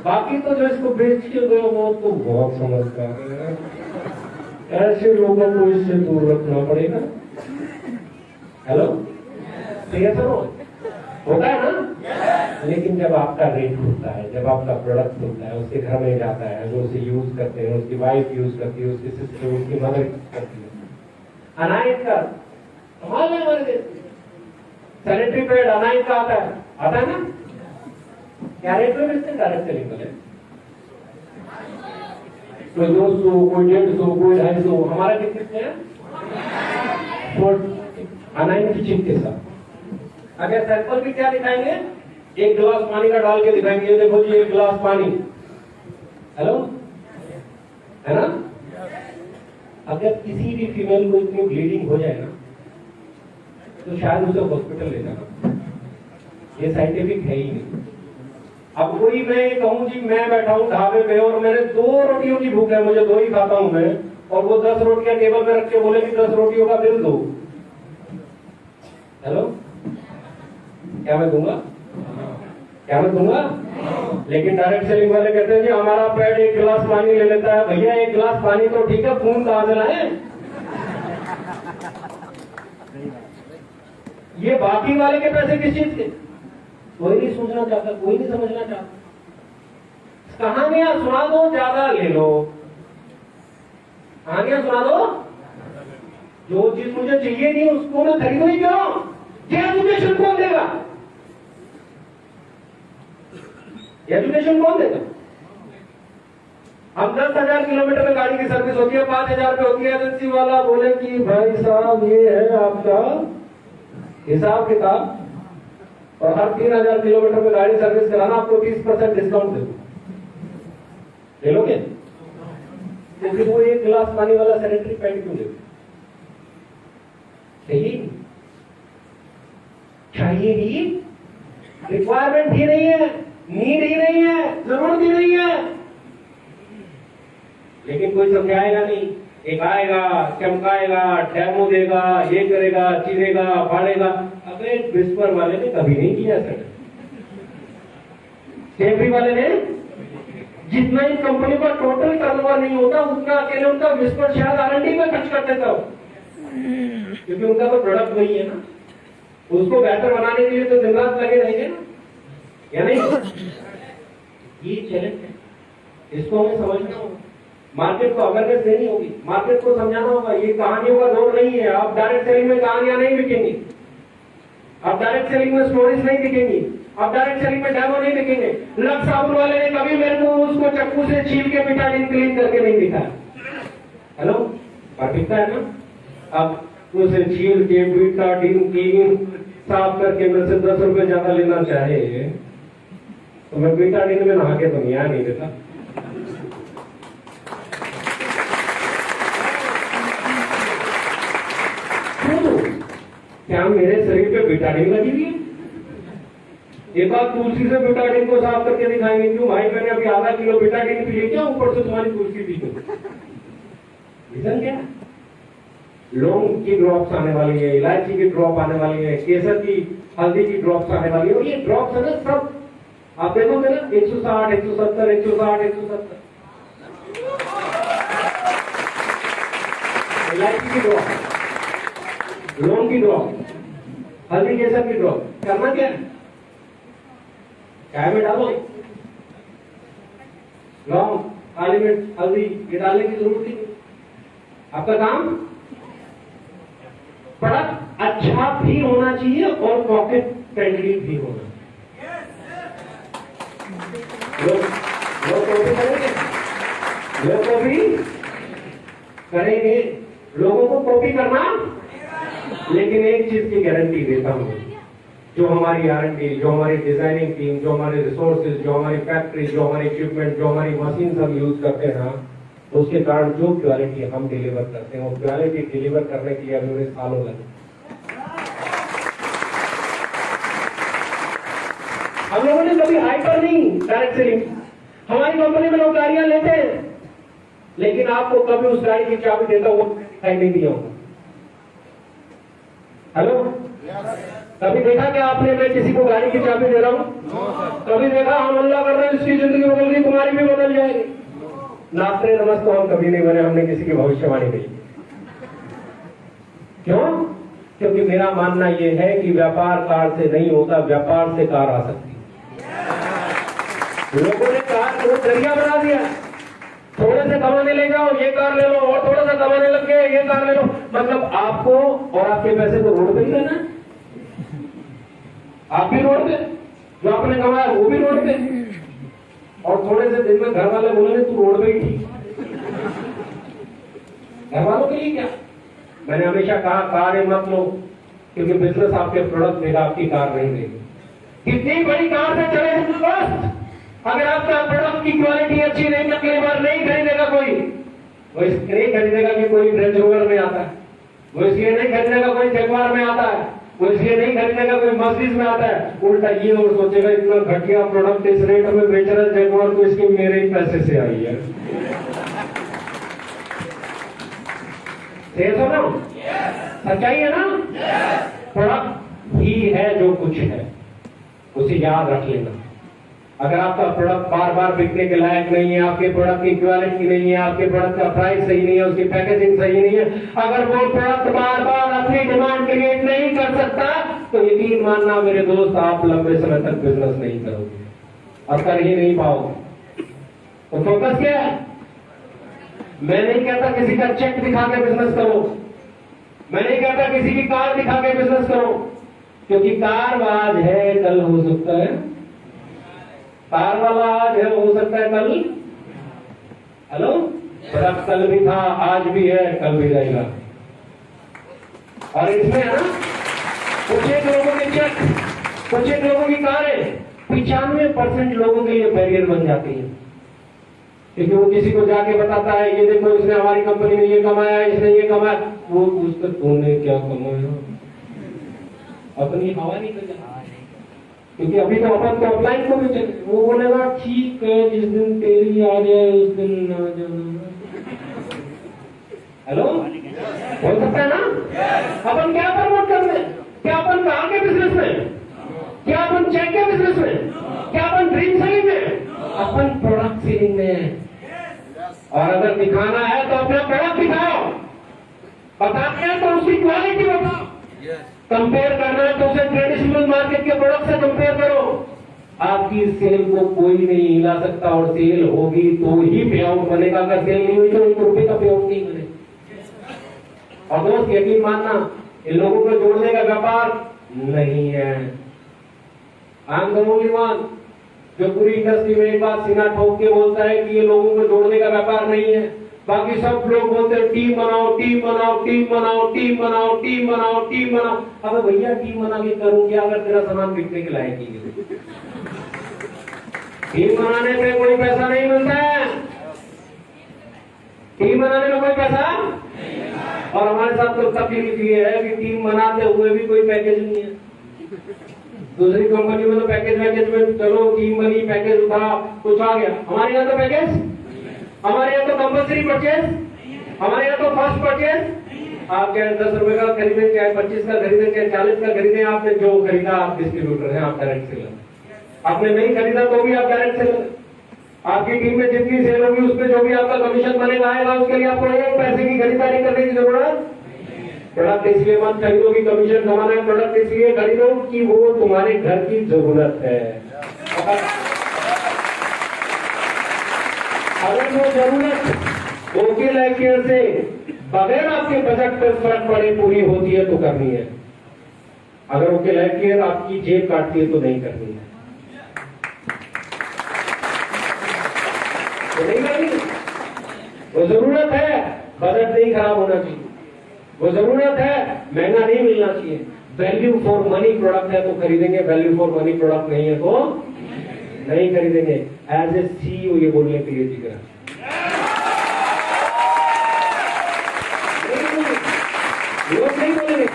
बाकी तो जो इसको बेच के दो वो तो बहुत समझदार है। ऐसे लोगों को इससे दूर रखना पड़ेगा। हेलो, होता है ना? लेकिन जब आपका रेट होता है, जब आपका प्रोडक्ट होता है, उसके घर में जाता है, जो उसे यूज करते हैं, उसकी वाइफ यूज करती है, उसकी सिस्टर, उसकी मदर करती है। अनाइट का कमाल है हमारे देश। सैनिटरी पैड अनाइट का आता है ना? क्या रेट में बेचते हैं डायरेक्ट सेलिंग वाले? कोई 200, कोई 150, कोई 250। हमारा कितने हैं? अनाइट की चिप के साथ। अगर सैंपल भी क्या दिखाएंगे? 1 गिलास पानी का डाल के दिखाएंगे, ये देखो जी 1 गिलास पानी। हेलो, है ना? अगर किसी भी फीमेल को इतनी ब्लीडिंग हो जाए ना, तो शायद उसे हॉस्पिटल ले जाना। ये साइंटिफिक है ही नहीं। अब कोई मैं कहूं जी, मैं बैठा हूं ढाबे पे और मैंने 2 रोटियों की भूख है, मुझे 2 ही खाता हूं मैं, और वो 10 रोटियां टेबल पे रख के बोले कि 10 रोटियों का बिल दो। हेलो, क्या मैं दूंगा? क्या मैं दूंगा? लेकिन डायरेक्ट सेलिंग वाले कहते हैं जी हमारा पैड 1 गिलास पानी ले लेता है। भैया 1 गिलास पानी तो ठीक है, खून कहां से लाए? ये बाकी वाले के पैसे किस चीज के? कोई नहीं सोचना चाहता, कोई नहीं समझना चाहता। कहानियां सुना दो, ज्यादा ले लो। कहानियां सुना दो, जो चीज मुझे चाहिए नहीं उसको मैं खरीदूं ही क्यों? ये एजुकेशन कौन देगा? एजुकेशन कौन देगा? हम 10,000 किलोमीटर में गाड़ी की सर्विस होती है, 5,000 पे होती है। एजेंसी वाला बोले कि भाई साहब ये है आपका हिसाब किताब, और हर 3,000 किलोमीटर में गाड़ी सर्विस कराना, आपको 30% डिस्काउंट दे। ले लोगे? तो फिर वो 1 गिलास पानी वाला सैनिटरी पैड क्यों लेते? चाहिए ही रिक्वायरमेंट ही नहीं है, नीड ही नहीं है, जरूरत ही नहीं है, लेकिन कोई समझाएगा नहीं। एक आएगा, चमकाएगा, डेमो देगा, ये करेगा, चीरेगा, फाड़ेगा। अबे विस्पर वाले ने कभी नहीं किया सर, सेफ्री वाले ने जितना ही कंपनी का टोटल टर्नओवर नहीं होता उतना अकेले उनका विस्पर शायद R&D में खर्च कर देता हो, क्योंकि उनका तो प्रोडक्ट वही है ना। उसको बेहतर बनाने के लिए तो दिन रात लगे रहेंगे ना, या नहीं? ये चैलेंज है, इसको हमें समझना होगा। मार्केट को अवेयरनेस देनी होगी, मार्केट को समझाना होगा ये कहानियों का दौर नहीं है। आप डायरेक्ट सेलिंग में कहानियां नहीं बिकेंगी, आप डायरेक्ट सेलिंग में स्टोरीज नहीं बिकेंगी, आप डायरेक्ट सेलिंग में डेमो नहीं बिकेंगे। लक्स साबुन वाले ने कभी मेरे को उसको चक्कू से छील के बिटाडिन क्लीन करके नहीं दिखाया। हेलो, पर दिखता है ना? अब उसे छील के बिटाडिन क्लीन साफ करके मेरे से 10 रुपए ज्यादा लेना चाहे तो मैं बिटाडिन में नहा के तो नहीं देता। क्या मेरे शरीर पे बिटाडिन लगी हुई है? एक बार तुलसी से बिटाडिन को साफ करके दिखाएंगे। क्यों भाई, मैंने अभी आधा किलो बिटाडिन पी लिया, क्या ऊपर से तुम्हारी तुलसी पी लो? रीजन क्या? लौंग की ड्रॉप्स आने वाली है, इलायची की ड्रॉप आने वाली है, केसर की, हल्दी की ड्रॉप्स आने वाली है। और ये ड्रॉप्स है ना सब, आप देखोगे ना 160, 170, 160, 170 इलायची की ड्रॉप, लौंग की ड्रॉप, हल्दी केसर की ड्रॉप। करना क्या है? चाय में डालो लौंग, काली मिर्च, हल्दी, ये डालने की जरूरत नहीं। आपका काम प्रोडक्ट अच्छा भी होना चाहिए और पॉकेट फ्रेंडली भी होना। लोग कॉपी करेंगे, लोग कॉपी करेंगे, लोगों को कॉपी करना। लेकिन एक चीज की गारंटी देता हूं, जो हमारी R&D, जो हमारी डिजाइनिंग टीम, जो हमारे रिसोर्सेज, जो हमारी फैक्ट्री, जो हमारी इक्विपमेंट, जो हमारी मशीन हम यूज करते हैं ना, तो उसके कारण जो क्वालिटी हम डिलीवर करते हैं, वो क्वालिटी डिलीवर करने के लिए अभी उन्हें सालों लगे। हम लोगों ने कभी हाइपर नहीं, डायरेक्ट सेलिंग। हमारी कंपनी में लोग गाड़ियां लेते हैं, लेकिन आपको कभी उस गाड़ी की चाबी देता हुआ दिखाई नहीं दिया होगा। हेलो, कभी देखा क्या आपने मैं किसी को गाड़ी की चाबी दे रहा हूं? कभी देखा? हम अल्लाह कर रहे हैं इसकी जिंदगी बदल गई, तुम्हारी भी बदल जाएगी। नास्ते नमस्त तो हम कभी नहीं बने, हमने किसी की भविष्यवाणी की। क्यों? क्योंकि मेरा मानना यह है कि व्यापार कार से नहीं होता, व्यापार से कार आ सकती है। लोगों ने कार को जरिया बना दिया, थोड़े से कमाने ले जाओ, ये कार ले लो, और थोड़ा सा कमाने लग गए, ये कार ले लो। मतलब आपको और आपके पैसे को रोड पे ही रहना है। आप भी रोड पे, जो आपने कमाया वो भी रोड पे, और थोड़े से दिन में घर वाले बोलेंगे तू रोड पे ही ठीक। घर वालों के लिए क्या? मैंने हमेशा कहा कार मत लो, क्योंकि बिजनेस आपके प्रोडक्ट देगा, आपकी कार नहीं देगी। कितनी बड़ी कार से चले दोस्त, अगर आपका प्रोडक्ट की क्वालिटी अच्छी नहीं, अगली बार नहीं खरीदेगा कोई। वो इसलिए नहीं खरीदेगा कि कोई रेंज रोवर में आता है, वो इसलिए नहीं खरीदेगा कोई जगुआर में आता है, वो इसलिए नहीं खरीदेगा कोई मर्सिडीज में आता है। उल्टा ये और सोचेगा इतना घटिया प्रोडक्ट इस रेट में बेच रहा है जगुआर, तो इसकी मेरे ही पैसे से आई है। सुनो, सच्चाई है ना? प्रोडक्ट ही है जो कुछ है, उसे याद रख लेना। अगर आपका प्रोडक्ट बार बार बिकने के लायक नहीं है, आपके प्रोडक्ट की क्वालिटी नहीं है, आपके प्रोडक्ट का प्राइस सही नहीं है, उसकी पैकेजिंग सही नहीं है, अगर वो प्रोडक्ट बार बार अपनी डिमांड क्रिएट नहीं कर सकता, तो यकीन मानना मेरे दोस्त, आप लंबे समय तक बिजनेस नहीं करोगे और कर ही नहीं पाओगे। तो फोकस क्या है? मैं नहीं कहता किसी का चेक दिखा के बिजनेस करो, मैं नहीं कहता किसी की कार दिखा के बिजनेस करो, क्योंकि कार आज है, कल हो सकता है। कार वाला आज है, हो सकता है कल। हेलो, प्रोडक्ट कल भी था, आज भी है, कल भी रहेगा। और इसमें है ना, कुछ एक लोगों के चेक, कुछ एक लोगों की कारें 95% लोगों के लिए बैरियर बन जाती है, क्योंकि वो किसी को जाके बताता है ये देखो इसने हमारी कंपनी में ये कमाया, इसने ये कमाया। वो पूछता तूने क्या कमाया? अपनी हवा नहीं कर, क्योंकि अभी तो अपन तो ऑफलाइन को भी चले, वो बोलेगा ठीक है जिस दिन तेरी आ जाए उस दिन ना जाना। हेलो, हो सकता है ना? अपन क्या प्रमोट कर रहे हैं? क्या अपन कार के बिजनेस में, क्या अपन चेक के बिजनेस में, क्या अपन ड्रीम सेलिंग में, अपन प्रोडक्ट सेलिंग में है। और अगर दिखाना है तो अपना प्रोडक्ट दिखाओ, बताना है तो उसकी क्वालिटी बताओ, कंपेयर करना है तो उसे ट्रेडिशनल मार्केट के प्रोडक्ट से कंपेयर करो। आपकी सेल को कोई नहीं हिला सकता, और सेल होगी तो ही पे आउट बनेगा। अगर सेल नहीं हुई तो 1 रुपए का पे आउट नहीं बनेगा। और दोस्त यकीन मानना, इन लोगों को जोड़ने का व्यापार नहीं है। I am the only one जो पूरी इंडस्ट्री में एक बात सीना ठोक के बोलता है कि ये लोगों को जोड़ने का व्यापार नहीं है। बाकी सब लोग बोलते हैं टीम बनाओ, टीम बनाओ, टीम बनाओ, टीम बनाओ, टीम बनाओ, टीम बनाओ। अबे भैया टीम बना के करूंगी अगर तेरा सामान बिकने के लायक ही है। टीम बनाने पे कोई पैसा नहीं मिलता है, टीम बनाने में कोई पैसा। और हमारे साथ तो तकलीफ ये है कि टीम बनाते हुए भी कोई पैकेज नहीं है। दूसरी कंपनी में तो पैकेज में चलो टीम बनी, पैकेज उठा, कुछ आ गया। हमारे यहाँ तो पैकेज, हमारे यहाँ तो कंपल्सरी परचेज, हमारे यहाँ तो फर्स्ट परचेज। आप चाहे 10 रुपए का खरीदे, चाहे 25 का खरीदे, चाहे 40 का खरीदे, आपने जो खरीदा आप डिस्ट्रीब्यूटर हैं, आप डायरेक्ट सेलर। आपने नहीं खरीदा तो भी आप डायरेक्ट सेलर। आपकी टीम में जितनी सेल होगी उसमें जो भी आपका कमीशन बनेगा आएगा, उसके लिए आपको 1 पैसे की खरीदारी करने की जरूरत। प्रोडक्ट इसलिए मत खरीदो कि कमीशन कमाना है, प्रोडक्ट इसलिए खरीदो कि वो तुम्हारे घर की जरूरत है। अगर वो जरूरत ओके लाइफ केयर से बगैर आपके बजट पर फर्क पड़े पूरी होती है तो करनी है। अगर ओके लाइफ केयर आपकी जेब काटती है तो नहीं करनी है, तो नहीं करनी। वो जरूरत है, बजट नहीं खराब होना चाहिए। वो जरूरत है, महंगा नहीं मिलना चाहिए। वैल्यू फॉर मनी प्रोडक्ट है तो खरीदेंगे, वैल्यू फॉर मनी प्रोडक्ट नहीं है तो नहीं खरीदेंगे। एज ए सीईओ ये बोलने के लिए जिक्र है। लोग नहीं बोलेंगे,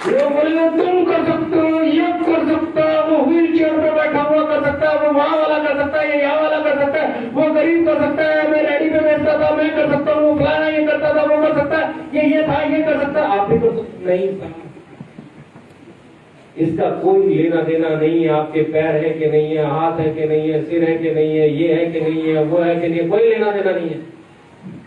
लोग बोलेंगे तुम कर सकते हो, ये कर सकता है, वो व्हील चेयर पे बैठा हुआ कर सकता है, वो वहां वाला कर सकता है, ये यहाँ वाला कर सकता है, वो गरीब कर सकता है, मैं रेडी पे बेचता था, मैं कर सकता हूँ, वो फलाना ये करता था, वो कर सकता है, ये था, ये कर सकता है, आप भी कर सकते नहीं। इसका कोई लेना देना नहीं है। आपके पैर है कि नहीं है, हाथ है कि नहीं है, सिर है कि नहीं है, ये है कि नहीं है, वो है कि नहीं है, कोई लेना देना नहीं है।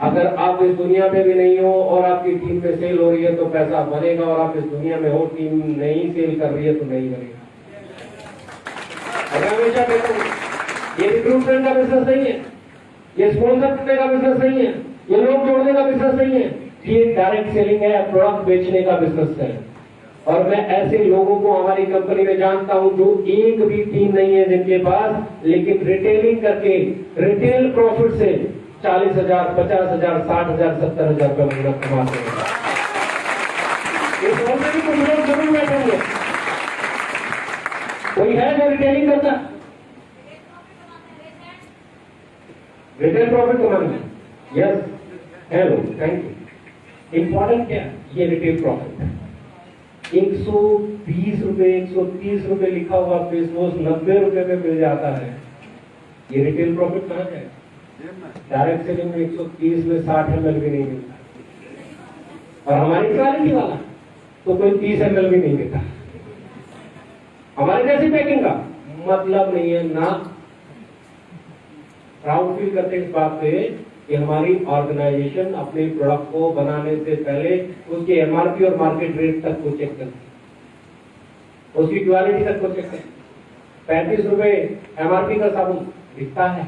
अगर आप इस दुनिया में भी नहीं हो और आपकी टीम में सेल हो रही है तो पैसा बनेगा, और आप इस दुनिया में हो, टीम नहीं सेल कर रही है तो नहीं बनेगा। अगर हमेशा कहता हूं ये रिक्रूटमेंट का बिजनेस नहीं है, ये स्पॉन्सर करने का बिजनेस नहीं है, ये लोग जोड़ने का बिजनेस नहीं है, ये डायरेक्ट सेलिंग है, प्रोडक्ट बेचने का बिजनेस है। और मैं ऐसे लोगों को हमारी कंपनी में जानता हूं जो एक भी टीम नहीं है जिनके पास, लेकिन रिटेलिंग करके रिटेल प्रॉफिट से 40,000, 50,000, 60,000, 70,000 रुपये महीना कमाते हैं। इस ऑलरेडी कुछ लोग जरूर बैठेंगे। कोई है जो रिटेलिंग करता है? रिटेल प्रॉफिट कमाना? Yes, hello, thank you. Important क्या? ये रिटेल प्रॉफिट 120 रुपए, 130 रुपए लिखा हुआ फेस वॉश 90 रुपए में मिल जाता है। ये रिटेल प्रॉफिट कहां है? डायरेक्ट सेलिंग में 130 में 60 ml भी नहीं मिलता, और हमारी क्वालिटी वाला तो कोई 30 ml भी नहीं देता। हमारे जैसी पैकिंग का मतलब नहीं है ना। प्राउड फील करते इस बात पे कि हमारी ऑर्गेनाइजेशन अपने प्रोडक्ट को बनाने से पहले उसके एमआरपी और मार्केट रेट तक को चेक करती है, उसकी क्वालिटी तक को चेक करती है। 35 रुपए एमआरपी का साबुन बिकता है,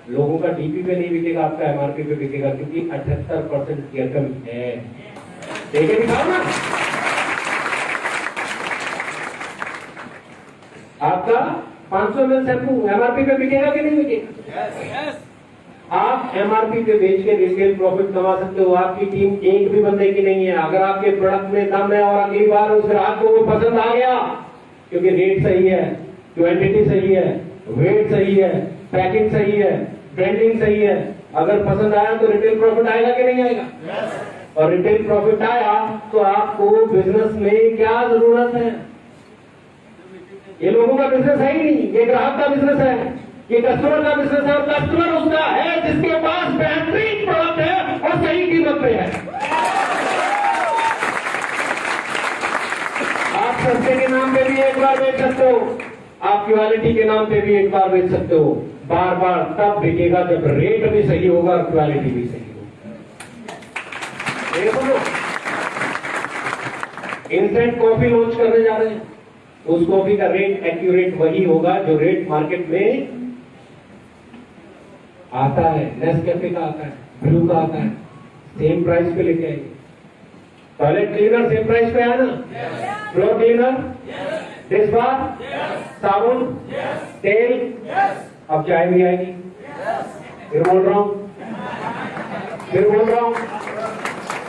लोगों का डीपी पे नहीं बिकेगा, आपका एमआरपी पे बिकेगा, क्योंकि 78% केयरकम है। देखे दिखाओ ना, आपका 500 ml शैम्पू एमआरपी पे बिकेगा कि नहीं बिकेगा? आप एमआरपी पे बेच के रिटेल प्रॉफिट कमा सकते हो। आपकी टीम एक भी बंदे की नहीं है। अगर आपके प्रोडक्ट में दम है और अगली बार उस ग्राहक को वो पसंद आ गया, क्योंकि रेट सही है, क्वांटिटी सही है, वेट सही है, पैकिंग सही है, ब्रांडिंग सही है, अगर पसंद आया तो रिटेल प्रॉफिट आएगा कि नहीं आएगा? और रिटेल प्रॉफिट आया तो आपको बिजनेस में क्या जरूरत है? ये लोगों का बिजनेस है ही नहीं, ये ग्राहक का बिजनेस है, ये कस्टमर का बिजनेस है। और कस्टमर उसका है जिसके पास बेहतरीन प्रोडक्ट है और सही कीमत पे है। आप सस्ते के नाम पे भी एक बार बेच सकते हो, आप क्वालिटी के नाम पे भी एक बार बेच सकते हो। बार बार तब बिकेगा जब रेट भी सही होगा और क्वालिटी भी सही होगा। इंस्टेंट कॉफी लॉन्च करने जा रहे हैं, उस कॉफी का रेट एक्यूरेट वही होगा जो रेट मार्केट में आता है। नेस्कैफे का आता है, ब्लू का आता है, सेम प्राइस पे लेके आएंगे। टॉयलेट क्लीनर सेम प्राइस पे आया ना, फ्लोर क्लीनर, डिश बार, साबुन, तेल, अब चाय भी आएगी। फिर बोल रहा हूं,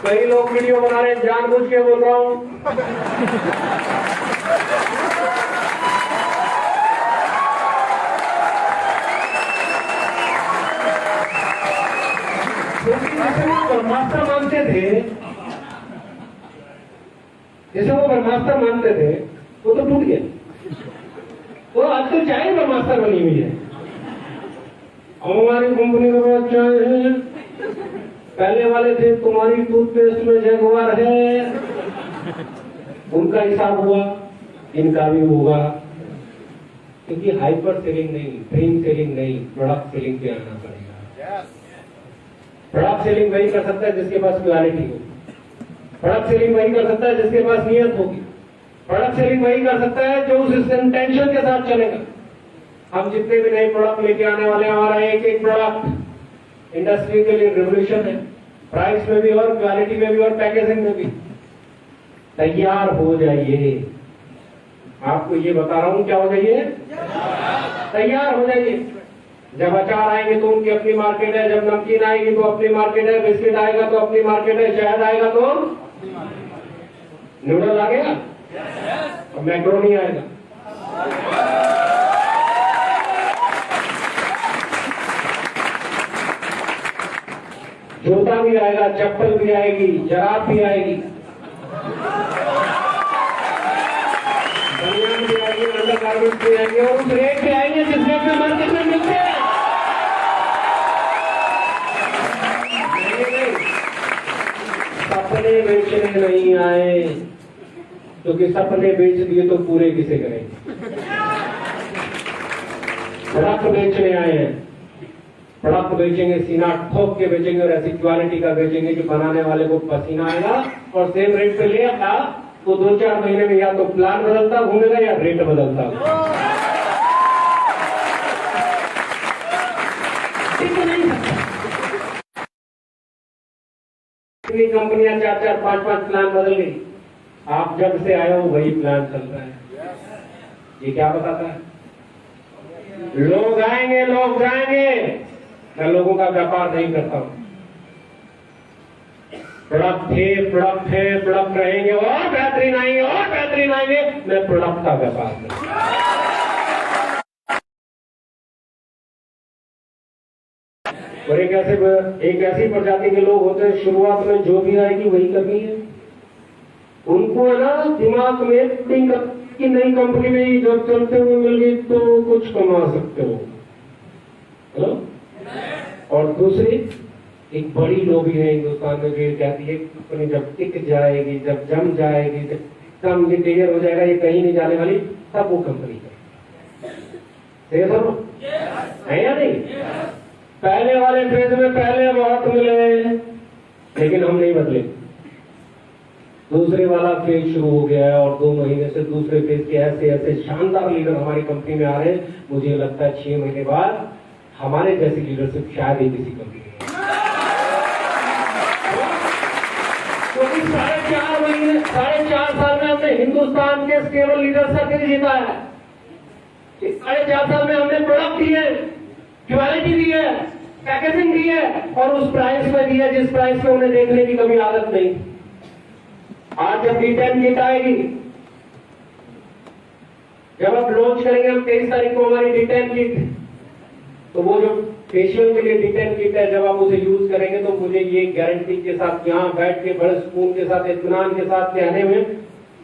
कई लोग वीडियो बना रहे हैं, जानबूझ के बोल रहा हूं। ब्रह्मास्त्र मानते थे, जैसे वो ब्रह्मास्त्र मानते थे, वो तो टूट गया। तो आज तो चाय ब्रह्मास्त्र बनी हुई है। हमारी कंपनी का बहुत चाय है, पहले वाले थे तुम्हारी टूथपेस्ट में जगवार है, उनका हिसाब हुआ, इनका भी होगा। क्योंकि हाइपर सेलिंग नहीं, ड्रीम सेलिंग नहीं, प्रोडक्ट सेलिंग पे आना पड़ेगा। प्रोडक्ट सेलिंग वही कर सकता है जिसके पास क्वालिटी हो, प्रोडक्ट सेलिंग वही कर सकता है जिसके पास नियत होगी, प्रोडक्ट सेलिंग वही कर सकता है जो उस इंटेंशन के साथ चलेगा। हम जितने भी नए प्रोडक्ट लेके आने वाले हैं, हमारा एक एक प्रोडक्ट इंडस्ट्री के लिए रिवोल्यूशन है, प्राइस में भी और क्वालिटी में भी और पैकेजिंग में भी। तैयार हो जाइए, आपको ये बता रहा हूं, क्या हो जाइए, तैयार हो जाइए। जब अचार आएंगे तो उनकी अपनी मार्केट है, जब नमकीन आएगी तो अपनी मार्केट है, बिस्किट आएगा तो अपनी मार्केट है, शहद आएगा तो नूडल आ गया और मैक्रोनी आएगा। जूता भी आएगा, चप्पल भी आएगी, जराब भी आएगी, बनियान भी आएगी, अंडरगारमेंट्स भी आएंगे और उस रेट पे आएंगे जिस रेट में मार्केट में मिलते हैं। सपने बेचने नहीं आए, क्योंकि सपने बेच दिए तो पूरे किसे करेंगे। प्रोडक्ट बेचने आए हैं, प्रोडक्ट बेचेंगे, सीना ठोक के बेचेंगे और ऐसी क्वालिटी का बेचेंगे कि बनाने वाले को पसीना आएगा और सेम रेट पे ले आता तो 2-4 महीने में या तो प्लान बदलता घूमेगा या रेट बदलता। इतनी कंपनियां 4-4, 5-5 प्लान बदल गई, आप जब से आए हो वही प्लान चल रहा है। ये क्या बताता है? लोग आएंगे, लोग जाएंगे। मैं लोगों का व्यापार नहीं करता हूं। प्रोडक्ट थे, प्रोडक्ट है, प्रोडक्ट रहेंगे और बेहतरीन आएंगे और बेहतरीन आएंगे। मैं प्रोडक्ट का व्यापार करता हूं। और एक ऐसी प्रजाति के लोग होते हैं, शुरुआत में जो भी आएगी वही करनी है। उनको है ना दिमाग में कि नई कंपनी में जब चलते हुए मिल गई तो कुछ कमा सकते हो। हेलो। और दूसरी एक बड़ी लोबी है हिंदुस्तान में जो कहती है कंपनी जब टिक जाएगी, जब जम जाएगी, जब एकदम ये क्लियर हो जाएगा, ये कहीं नहीं जाने वाली, तब वो कंपनी है। है या नहीं? पहले वाले फेज में पहले बहुत मिले, लेकिन हम नहीं बदले। दूसरे वाला फेज शुरू हो गया है और 2 महीने से दूसरे फेज के ऐसे ऐसे शानदार लीडर हमारी कंपनी में आ रहे हैं। मुझे लगता है 6 महीने बाद हमारे जैसी लीडरशिप शायद ही किसी कंपनी में। क्योंकि 4.5 महीने, 4.5 साल में हमने हिंदुस्तान के स्टेबल लीडर सर्किल जीता है। 4.5 साल में हमने प्रोडक्ट दिए, क्वालिटी दी है, पैकेजिंग दी है और उस प्राइस में दी है जिस प्राइस में उन्हें देखने की कभी आदत नहीं। आज जब D10 किट आएगी, जब आप लॉन्च करेंगे हम 23 तारीख को हमारी D10 किट, तो वो जो फेशियल के लिए D10 किट है, जब आप उसे यूज करेंगे तो मुझे ये गारंटी के साथ यहाँ बैठ के बड़े सुकून के साथ, इत्मीनान के साथ कहने में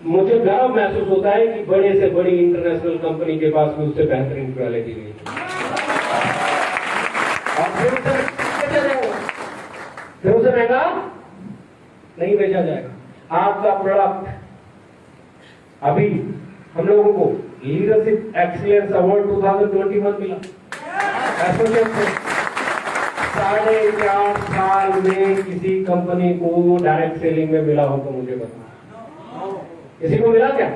मुझे गर्व महसूस होता है कि बड़े से बड़ी इंटरनेशनल कंपनी के पास भी उससे बेहतरीन क्वालिटी नहीं है। और फिर उसे महंगा नहीं बेचा जाएगा। आपका प्रोडक्ट अभी हम लोगों को लीडरशिप एक्सीलेंस अवार्ड 2021 मिला। 4.5 साल में किसी कंपनी को डायरेक्ट सेलिंग में मिला हो तो मुझे बताओ, किसी को मिला क्या?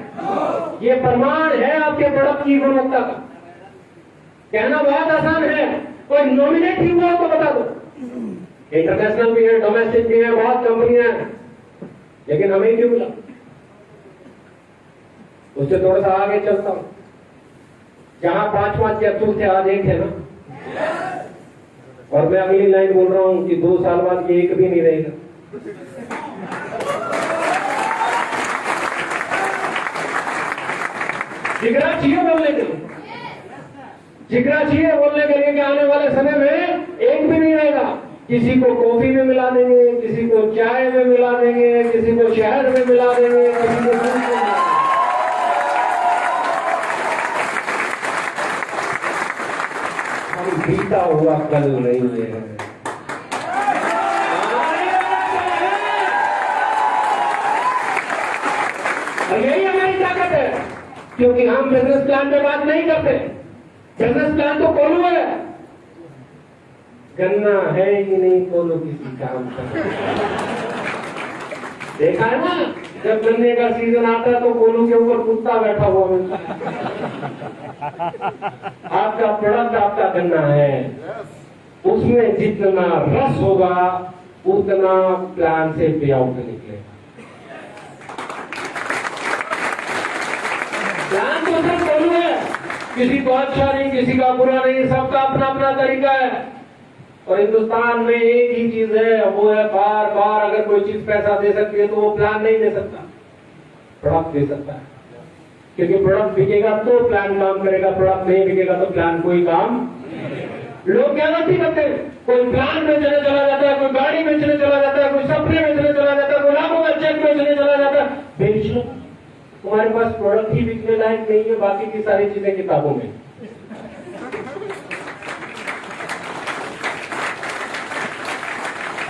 ये प्रमाण है आपके प्रोडक्ट की गुणवत्ता का। कहना बहुत आसान है, कोई नॉमिनेट ही हुआ तो बता दो। इंटरनेशनल भी है, डोमेस्टिक भी है, बहुत कंपनियां हैं, लेकिन हमें क्यों मिला? उससे थोड़ा सा आगे चलता हूं। जहां 5 कैप्सूल थे आज 1 है ना, और मैं अगली लाइन बोल रहा हूं कि 2 साल बाद ये 1 भी नहीं रहेगा। जिगरा चाहिए बोलने के लिए, जिगरा चाहिए बोलने के लिए कि आने वाले समय में 1 भी नहीं रहेगा। किसी को कॉफी में मिला देंगे, किसी को चाय में मिला देंगे, किसी को शहद में मिला देंगे, किसी को दूध में मिला देंगे। हम बीता हुआ कल नहीं है। और यही हमारी ताकत है, क्योंकि हम बिजनेस प्लान पे बात नहीं करते। बिजनेस प्लान तो कोलू है, गन्ना है ही नहीं कोलू किसी काम का। देखा है ना, जब गन्ने का सीजन आता है तो कोलू के ऊपर कुत्ता बैठा हुआ मिलता है। आपका प्रोडक्ट आपका गन्ना है, उसमें जितना रस होगा उतना प्लान से पे आउट निकलेगा। प्लान तो सिर्फ कोलू है, किसी को अच्छा नहीं, किसी का बुरा नहीं, सबका अपना अपना तरीका है। और हिंदुस्तान में एक ही चीज है, वो है बार बार अगर कोई चीज पैसा दे सकती है तो वो प्लान नहीं दे सकता, प्रोडक्ट दे सकता है। क्योंकि प्रोडक्ट बिकेगा तो प्लान काम करेगा, प्रोडक्ट नहीं बिकेगा तो प्लान कोई काम। लोग क्या गलती करते हैं, कोई प्लान बेचने चला जाता है, कोई गाड़ी बेचने चला जाता है, कोई सपने बेचने चला जाता है, कोई लाखों का चेक बेचने चला जाता है। बेच लो, तुम्हारे पास प्रोडक्ट ही बिकने लायक नहीं है, बाकी की सारी चीजें किताबों में।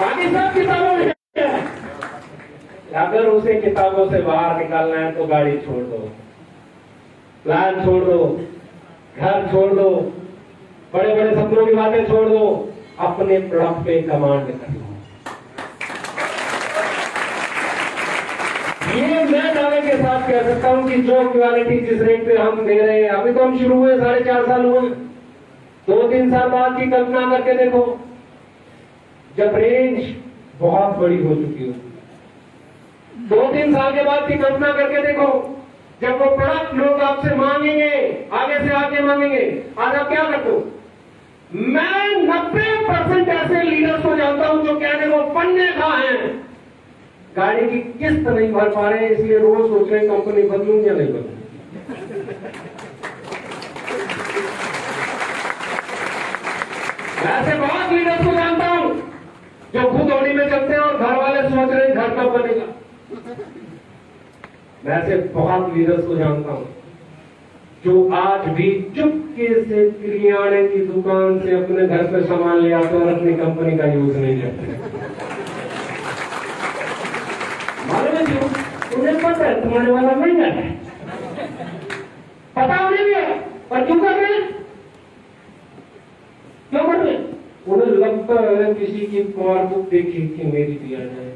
बाकी सब किताबों में है। अगर उसे किताबों से बाहर निकालना है तो गाड़ी छोड़ दो, प्लान छोड़ दो, घर छोड़ दो, बड़े बड़े सपनों की बातें छोड़ दो, अपने प्रोडक्ट पे कमांड कर लो। ये मैं दावे के साथ कह सकता हूं कि जो क्वालिटी जिस रेट पे हम दे रहे हैं, अभी तो हम शुरू हुए 4.5 साल हुए, 2-3 साल बाद की कल्पना करके देखो, जब रेंज बहुत बड़ी हो चुकी हो। 2-3 साल के बाद की कल्पना करके देखो, जब वो प्रोडक्ट लोग आपसे मांगेंगे, आगे से आगे मांगेंगे। आज आप क्या करते हो? मैं 90% ऐसे लीडर्स को जानता हूं जो कहने को पन्ने खा हैं, गाड़ी की किस्त नहीं भर पा रहे हैं, इसलिए रोज सोच रहे कंपनी बदलूं या नहीं बदलूं। ऐसे बहुत लीडर्स को जानता हूं जो खुद होली में चलते हैं और घर वाले सोच रहे हैं घर कब बनेगा। मैं ऐसे बहुत लीडर्स को जानता हूं जो आज भी चुपके से किरियाने की दुकान से अपने घर पे सामान ले आते और अपनी कंपनी का यूज नहीं करते। मालूम है क्यों? उन्हें पता है तुम्हारे वाला महंगा है, पता उन्हें भी है, पर क्यों कर रहे हैं? क्यों कर रहे हैं? उन्हें लगता है किसी की पासबुक देखी कि मेरी दिया जाए,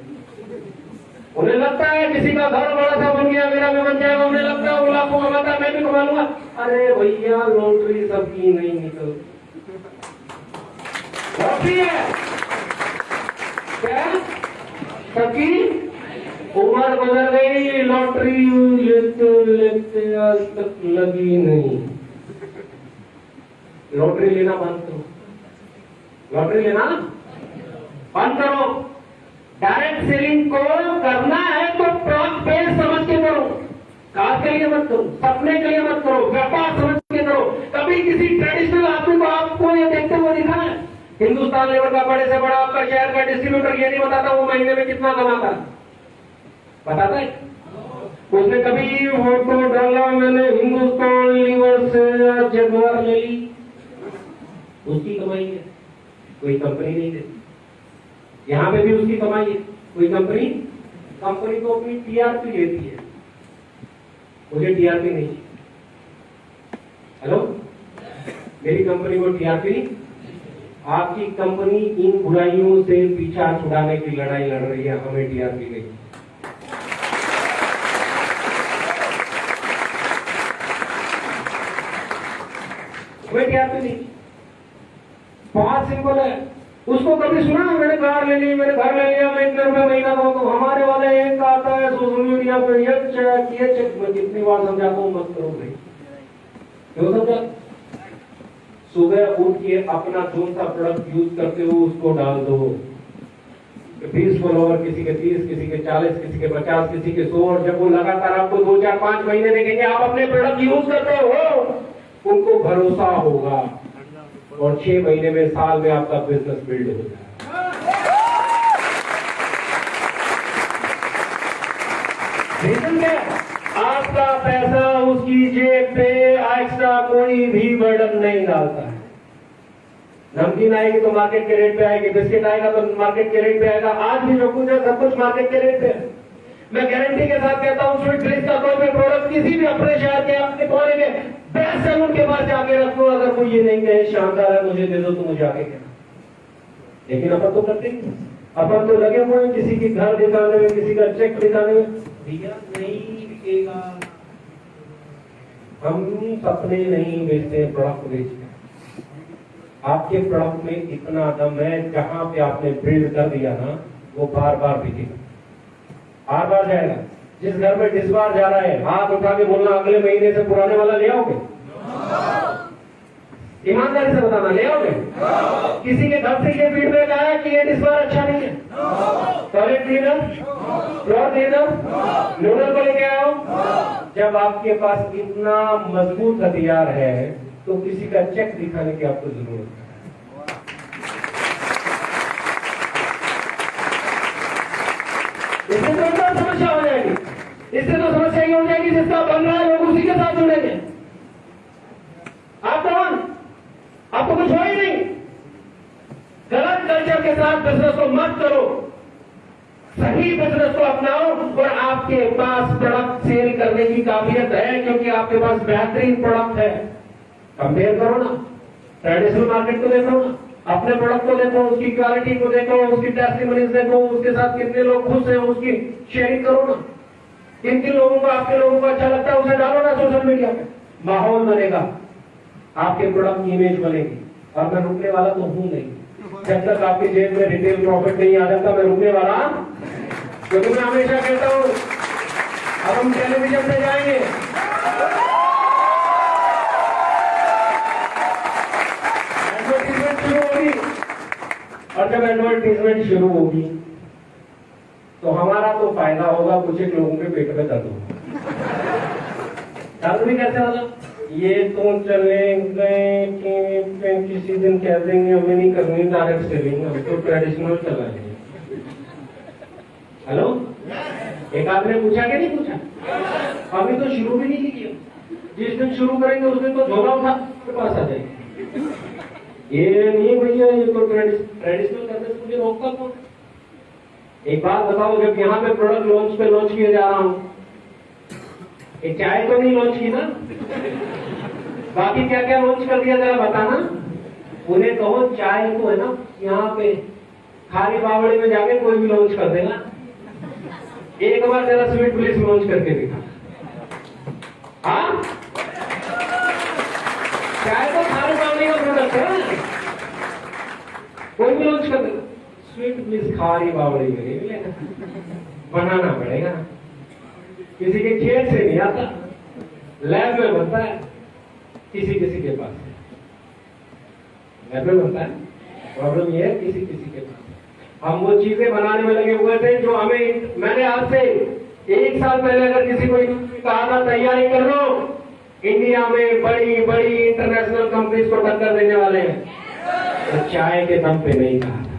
उन्हें लगता है किसी का घर बड़ा सा बन गया मेरा भी बन जाएगा, उन्हें लगता है वो लाखों कमाता है मैं भी कमा लूंगा। अरे भैया लॉटरी सबकी नहीं निकलती, लॉटरी है क्या सबकी? उम्र गुजर गई, लॉटरी लेते लेते आज तक लगी नहीं। लॉटरी लेना बंद करो, लॉटरी लेना बंद करो। डायरेक्ट सेलिंग को करना है तो प्रोडक्ट बेस समझ के करो, कार के लिए मत करो, सपने के लिए मत करो, व्यापार समझ के करो। कभी किसी ट्रेडिशनल आदमी को आपको ये देखते हुए दिखा है? हिंदुस्तान लेवल का बड़े से बड़ा आपका शहर का डिस्ट्रीब्यूटर ये नहीं बताता वो महीने में कितना कमाता है, बताता है? उसने कभी फोटो डाला मैंने हिंदुस्तान लीवर से जगवार ले ली, उसकी कमाई है, कोई कंपनी नहीं देती। यहां पे भी उसकी कमाई है, कोई कंपनी तो अपनी टीआरपी लेती है, मुझे टीआरपी नहीं। हेलो, मेरी कंपनी को टीआरपी, आपकी कंपनी इन बुराइयों से पीछा छुड़ाने की लड़ाई लड़ रही है, हमें टीआरपी नहीं। हमें टीआरपी नहीं, बहुत सिंपल है। उसको कभी सुना मैंने कार ले ली, मैंने घर ले लिया, मैं इतने रुपए महीना का, तो हमारे वाले एक आता है सोशल मीडिया पे ये चेक, मैं कितनी बार समझाता हूँ मत करो भाई, क्यों समझा? सुबह उठ के अपना कौन सा प्रोडक्ट यूज करते हो उसको डाल दो। 20 फॉलोवर, किसी के 30, किसी के 40, किसी के 50, किसी के 100, और जब वो लगातार आपको 2, 4, 5 महीने देखेंगे आप अपने प्रोडक्ट यूज करते हो, उनको भरोसा होगा और 6 महीने में, साल में आपका बिजनेस बिल्ड हो जाएगा। रीजन क्या? आपका पैसा उसकी जेब पे एक्स्ट्रा कोई भी बर्डन नहीं डालता है। नमकीन आएगी तो मार्केट के रेट पे आएगी, बिस्किट आएगा तो मार्केट के रेट पे आएगा। आज भी जो कुछ है सब कुछ मार्केट के रेट पे है। मैं गारंटी के साथ कहता हूं, स्वीट ड्रिंक्स का कोई भी प्रोडक्ट किसी भी अपने शहर के अपने कोने में बेस्ट सैलून के पास जाके रखो, अगर वो ये नहीं कहे शानदार है मुझे दे दो, तो मुझे आके कहना। लेकिन अपन तो करते नहीं, अपन तो लगे हुए हैं किसी की घर दिखाने में, किसी का चेक दिखाने में, भैया नहीं बिकेगा। हम सपने नहीं बेचते, प्रोडक्ट बेचते। आपके प्रोडक्ट में इतना दम है, जहां पे आपने बिल्ड कर दिया ना, वो बार बार बिकेगा, बार बार जाएगा। जिस घर में इस बार जा रहा है, हाथ उठा के बोलना अगले महीने से पुराने वाला ले आओगे? ईमानदारी से बताना, ले आओगे? किसी के घर से ये फीडबैक आया कि ये इस बार अच्छा नहीं है? Toilet cleaner, floor cleaner, noodle को लेके आओ। जब आपके पास इतना मजबूत हथियार है तो किसी का चेक दिखाने की आपको जरूरत है। इससे तो समस्या हो जाएगी, इससे तो समस्या ये हो जाएगी जिसका बन रहा है लोग उसी के साथ जुड़ेंगे। आप कौन? आपको कुछ हो ही नहीं। गलत कल्चर के साथ बिजनेस को मत करो, सही बिजनेस को अपनाओ और आपके पास प्रोडक्ट सेल करने की काबिलियत है, क्योंकि आपके पास बेहतरीन प्रोडक्ट है। कंपेयर करो ना, ट्रेडिशनल मार्केट को देखो ना, अपने प्रोडक्ट को देखो, उसकी क्वालिटी को देखो, उसकी टेस्टिमोनियल्स देखो, उसके साथ कितने लोग खुश हैं, उसकी शेयरिंग करो ना। किन किन लोगों को, आपके लोगों को अच्छा लगता है उसे डालो ना सोशल मीडिया पे, माहौल बनेगा, आपके प्रोडक्ट की इमेज बनेगी। और मैं रुकने वाला तो हूं नहीं, जब तक आपकी जेब में रिटेल प्रॉफिट नहीं आ जाता मैं रुकने वाला, क्योंकि मैं हमेशा कहता हूं अब हम टेलीविजन पे जाएंगे, एडवर्टीजमेंट शुरू होगी, और जब एडवर्टीजमेंट शुरू होगी तो हमारा तो फायदा होगा, कुछ एक लोगों के पेट में दर्द होगा। दर्द भी कैसे होगा? ये तो चले गए कि किसी दिन कह देंगे हमें नहीं करनी डायरेक्ट सेलिंग, हम तो ट्रेडिशनल चलाएंगे। हेलो, एक आदमी ने पूछा कि नहीं पूछा? अभी तो शुरू भी नहीं किया, जिस दिन शुरू करेंगे उस दिन तो झोला उठा के पास आ जाएंगे। ये नहीं भैया, ये तो ट्रेडिशनल करने से मुझे रोकता कौन? एक बात बताओ, जब यहाँ पे प्रोडक्ट लॉन्च किए जा रहा हूँ, एक चाय तो नहीं लॉन्च की ना, बाकी क्या क्या लॉन्च कर दिया जरा बताना। उन्हें कहो चाय तो है ना, यहाँ पे खारी बावड़ी में जाके कोई भी लॉन्च कर देगा। एक बार जरा स्वीट पुलिस लॉन्च करके दिखा। हाँ, चाय तो खारी बावड़ी का प्रोडक्ट है, कोई भी लॉन्च कर देगा। स्वीट पुलिस खारी बावड़ी में नहीं मिलेगा, बनाना पड़ेगा। किसी के खेत से नहीं आता, लैब में बनता है, किसी किसी के पास लैब में बनता है। प्रॉब्लम ये है किसी किसी के पास। हम वो चीजें बनाने में लगे हुए थे जो हमें, मैंने आज से 1 साल पहले अगर किसी को कहा था तैयारी कर लो, इंडिया में बड़ी बड़ी इंटरनेशनल कंपनीज को टक्कर देने वाले हैं, तो चाय के दम पे नहीं कहा था।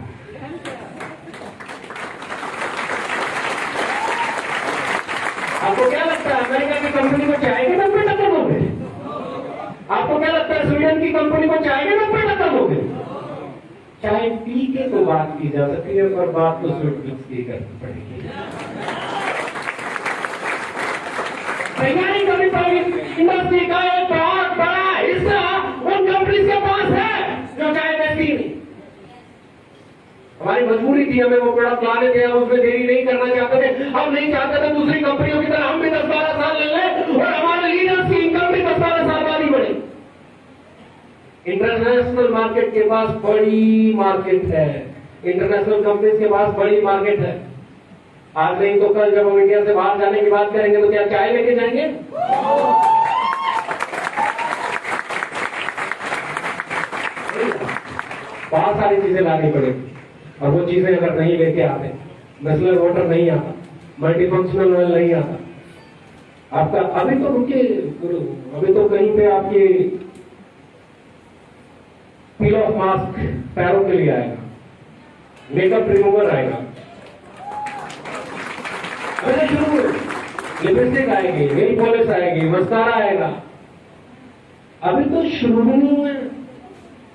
आपको क्या लगता है अमेरिका की कंपनी को चाय के 90 टक्कर दोगे? आपको क्या लगता है स्वीडन की कंपनी को चाय के 90 टक्कर दोगे? चाय पी के तो बात की जा सकती है, पर बात तो स्वीट मिक्स की करनी पड़ेगी। तैयारी करनी पड़ेगी। इंडस्ट्री का एक बहुत बड़ा हिस्सा उन कंपनी के पास है जो चाय बेचती नहीं। हमारी मजबूरी थी, हमें वो प्रोडक्ट लाने थे, हम उसमें देरी नहीं करना चाहते थे। हम नहीं चाहते थे दूसरी कंपनियों की तरह हम भी 10-12 साल ले लें और हमारे लीडर्स की इनकम भी 10-12 साल बाद ही बढ़े। इंटरनेशनल मार्केट के पास बड़ी मार्केट है, इंटरनेशनल कंपनीज के पास बड़ी मार्केट है। आज नहीं तो कल जब हम इंडिया से बाहर जाने की बात करेंगे तो क्या चाय लेके जाएंगे? बहुत सारी चीजें लानी पड़ेगी, और वो चीजें अगर नहीं लेके आते, मिनरल वाटर नहीं आता, मल्टीफंक्शनल ऑयल नहीं आता, आपका अभी तो रुके गुरु, अभी तो कहीं पे आपकी पील ऑफ मास्क पैरों के लिए आएगा, मेकअप रिमूवर आएगा, अरे शुरू लिपस्टिक आएगी, नेल पॉलिश आएगी, मस्कारा आएगा। अभी तो शुरू नहीं हुआ है।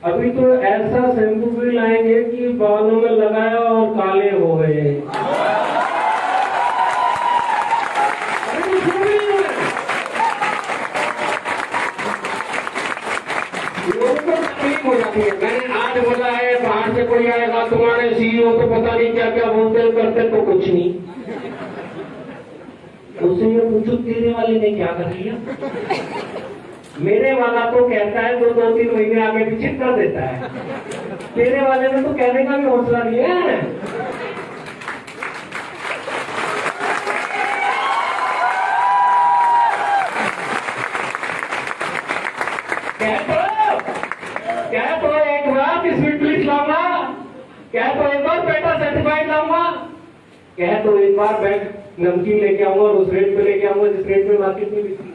अभी तो ऐसा शैम्पू भी लाएंगे कि बालों में लगाया और काले हो गए। अभी तो शुरू नहीं हुआ है। लोगों को तकलीफ हो जाती है। मैंने आज बोला है बाहर से कोई आएगा, तुम्हारे सीईओ को पता नहीं क्या क्या बोलते करते तो कुछ नहीं। उससे ये पूछो तेरे वाले ने क्या कर लिया? मेरे वाला तो कहता है 2-3 महीने आगे पीछे कर देता है, तेरे वाले में तो कहने का भी हौसला नहीं है। क्या तो एक बार स्वीट प्लीज लाऊंगा, क्या तो एक बार पेटा सर्टिफाइड लाऊंगा, क्या तो एक बार बैग नमकीन लेके आऊंगा और उस रेट पे लेके आऊंगा जिस रेट में मार्केट में बिकती है।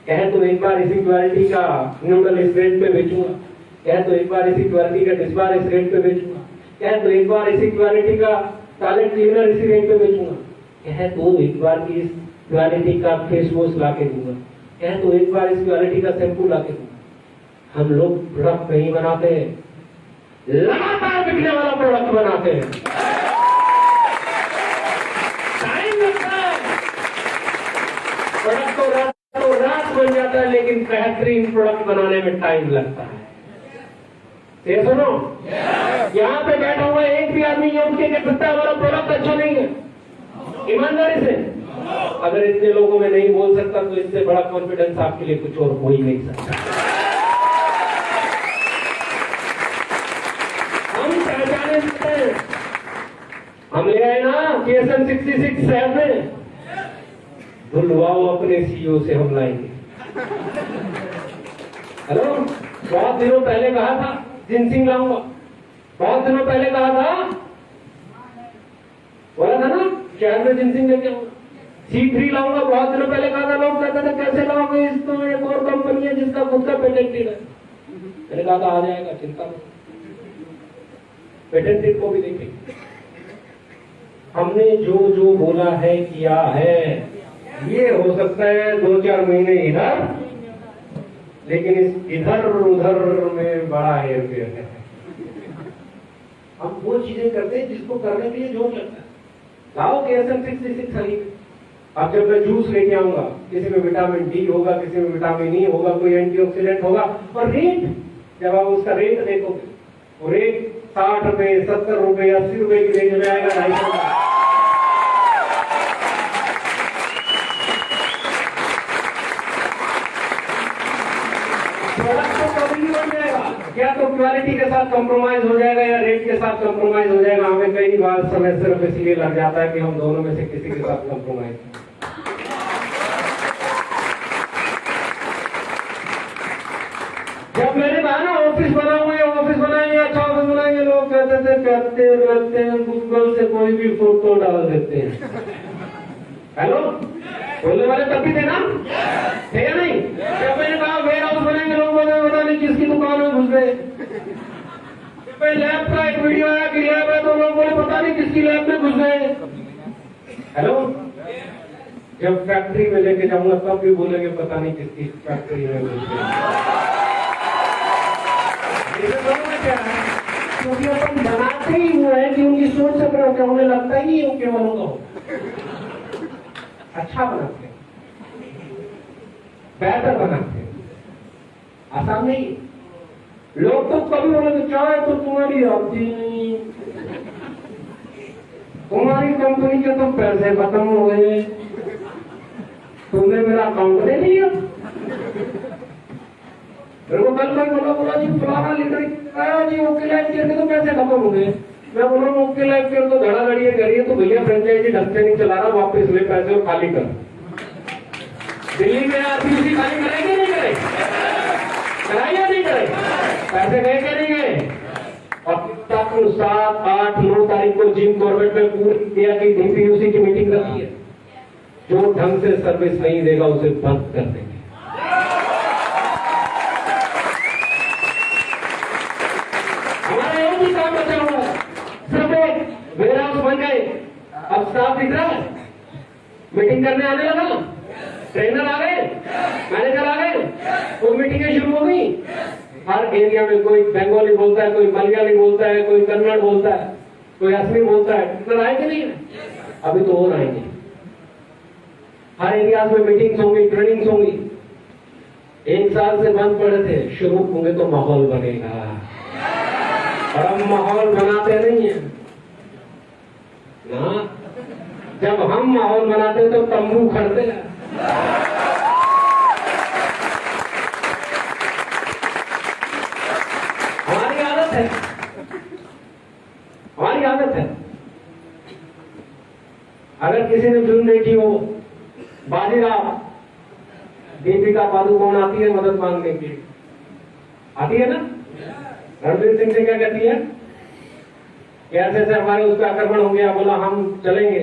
कहे तो एक बार इसी क्वालिटी का नूडल इस रेट पे बेचूंगा, कहे तो एक बार इसी क्वालिटी का डिस्बार इस रेट पे बेचूंगा, कहे तो एक बार इसी क्वालिटी का टॉयलेट क्लीनर इसी रेट पे बेचूंगा, कहे तो एक बार की इस क्वालिटी का फेस वॉश ला के दूंगा, कहे तो एक बार इस क्वालिटी का शैम्पू ला के दूंगा। हम लोग प्रोडक्ट नहीं बनाते, लगातार बिकने वाला प्रोडक्ट बनाते हैं। टाइम लगता है, प्रोडक्ट तो रात बन जाता है, लेकिन बेहतरीन प्रोडक्ट बनाने में टाइम लगता है। ये सुनो, यहाँ पे बैठा हुआ एक भी आदमी ये उनके सकता हमारा प्रोडक्ट अच्छा नहीं है, ईमानदारी से। अगर इतने लोगों में नहीं बोल सकता तो इससे बड़ा कॉन्फिडेंस आपके लिए कुछ और हो ही नहीं सकता। हम पहचाने सकते हैं, हम ले आए ना KSM 66 शहर में, धुलवाओ अपने सीईओ से हम लाएंगे। हेलो, बहुत दिनों पहले कहा था जिनसिंग लाऊंगा, बहुत दिनों पहले कहा था, बोला था ना शहर में जिनसिंग लेके आऊंगा, C3 लाऊंगा, बहुत दिनों पहले कहा था। लोग कहते थे कैसे लाओगे, इस तो एक और कंपनी है जिसका खुद का पेटेंटेड है। मैंने कहा था आ जाएगा, चिंता नहीं, पेटेंटेड को भी देखेंगे। हमने जो जो बोला है किया है, ये हो सकता है 2-4 महीने इधर, लेकिन इस इधर उधर में बड़ा हेरफेर है। हम वो चीजें करते हैं जिसको करने के लिए जोर लगता है। लाओ KSM 66 खरीद। अब जब मैं जूस लेके आऊंगा, किसी में विटामिन D होगा, किसी में विटामिन E होगा, कोई एंटीऑक्सीडेंट होगा, और रेट जब आप उसका रेट देखोगे, वो रेट 60 रुपए, 70 रुपए, 80 रुपए की रेंज में आएगा, 250 का। प्रोडक्ट तो कभी नहीं बन जाएगा, क्या तो क्वालिटी के साथ कॉम्प्रोमाइज हो जाएगा या रेट के साथ कॉम्प्रोमाइज हो जाएगा। हमें कई बार समय सिर्फ इसलिए लग जाता है कि हम दोनों में से किसी के साथ कॉम्प्रोमाइज। जब मैंने कहा ना ऑफिस बनाऊंगे, ऑफिस बनाएंगे, अच्छा ऑफिस बनाएंगे, लोग कहते थे करते रहते हैं, गूगल से कोई भी फोटो डाल देते हैं। हेलो, बोलने वाले तब भी थे ना, थे या नहीं? जब मैंने कहा वेयर हाउस बनाएंगे, लोग बोले पता नहीं किसकी दुकान में घुस गए। जब लैब का एक वीडियो आया कि लैब है, तो लोग बोले पता नहीं किसकी लैब में घुस गए। हेलो, जब फैक्ट्री में लेके जाऊंगा तब भी बोलेंगे पता नहीं किसकी फैक्ट्री में क्या है, क्योंकि अपन बनाते ही वो है कि उनकी सोच से प्रयोग उन्हें लगता ही नहीं है वो केवल होगा, अच्छा बनाते हैं, बेहतर बनाते हैं, आसान नहीं। लोग तो कभी बोलेंगे चाय तो तुम्हारी आती नहीं, तुम्हारी कंपनी के तो पैसे खत्म हो गए, तुमने मेरा अकाउंट नहीं लिया। मेरे को कल बोला जी फलाना लीडर आया जी ओके लाइफ केयर के तो पैसे खत्म हो गए। मैं बोला ओके लाइफ केयर तो धड़ाधड़ी करिए तो भैया फ्रेंचाइजी ढंग से नहीं चला रहा, वापस ले पैसे और खाली कर। दिल्ली में आरपीसी खाली करेंगे नहीं करे, कराइए नहीं करे, पैसे गए क्या नहीं गए। और तक 7, 8, 9 तारीख को जिम कॉर्बेट में पूरी इंडिया की डीपीयूसी की मीटिंग रखी है। जो ढंग से सर्विस नहीं देगा उसे बंद कर देंगे। हमारा एक ही काम बचा हुआ है, सिर्फ एक वेयर हाउस बन गए, अब स्टाफ दिख रहा है, मीटिंग करने आने लगा, ट्रेनर आ गए, मैनेजर आ गए, वो मीटिंगें शुरू हो गई। हर एरिया में कोई बंगाली बोलता है, कोई मलयाली बोलता है, कोई कन्नड़ बोलता है, कोई असमी बोलता है, ट्रेनर आए कि नहीं? अभी तो और आएंगे। हर एरिया में मीटिंग्स होंगी, ट्रेनिंग्स होंगी। 1 साल से बंद पड़े थे, शुरू होंगे तो माहौल बनेगा, और हम माहौल बनाते नहीं है ना। जब हम माहौल बनाते तो तंबू खड़ते हैं। हमारी आदत है, हमारी आदत है। अगर किसी ने फिल्म देखी हो बाजीराव, दीपिका पादुकोण आती है मदद मांगने की, आती है ना। रणवीर सिंह से क्या कहती है, कैसे से हमारे उस पर आक्रमण हो गया, बोला हम चलेंगे,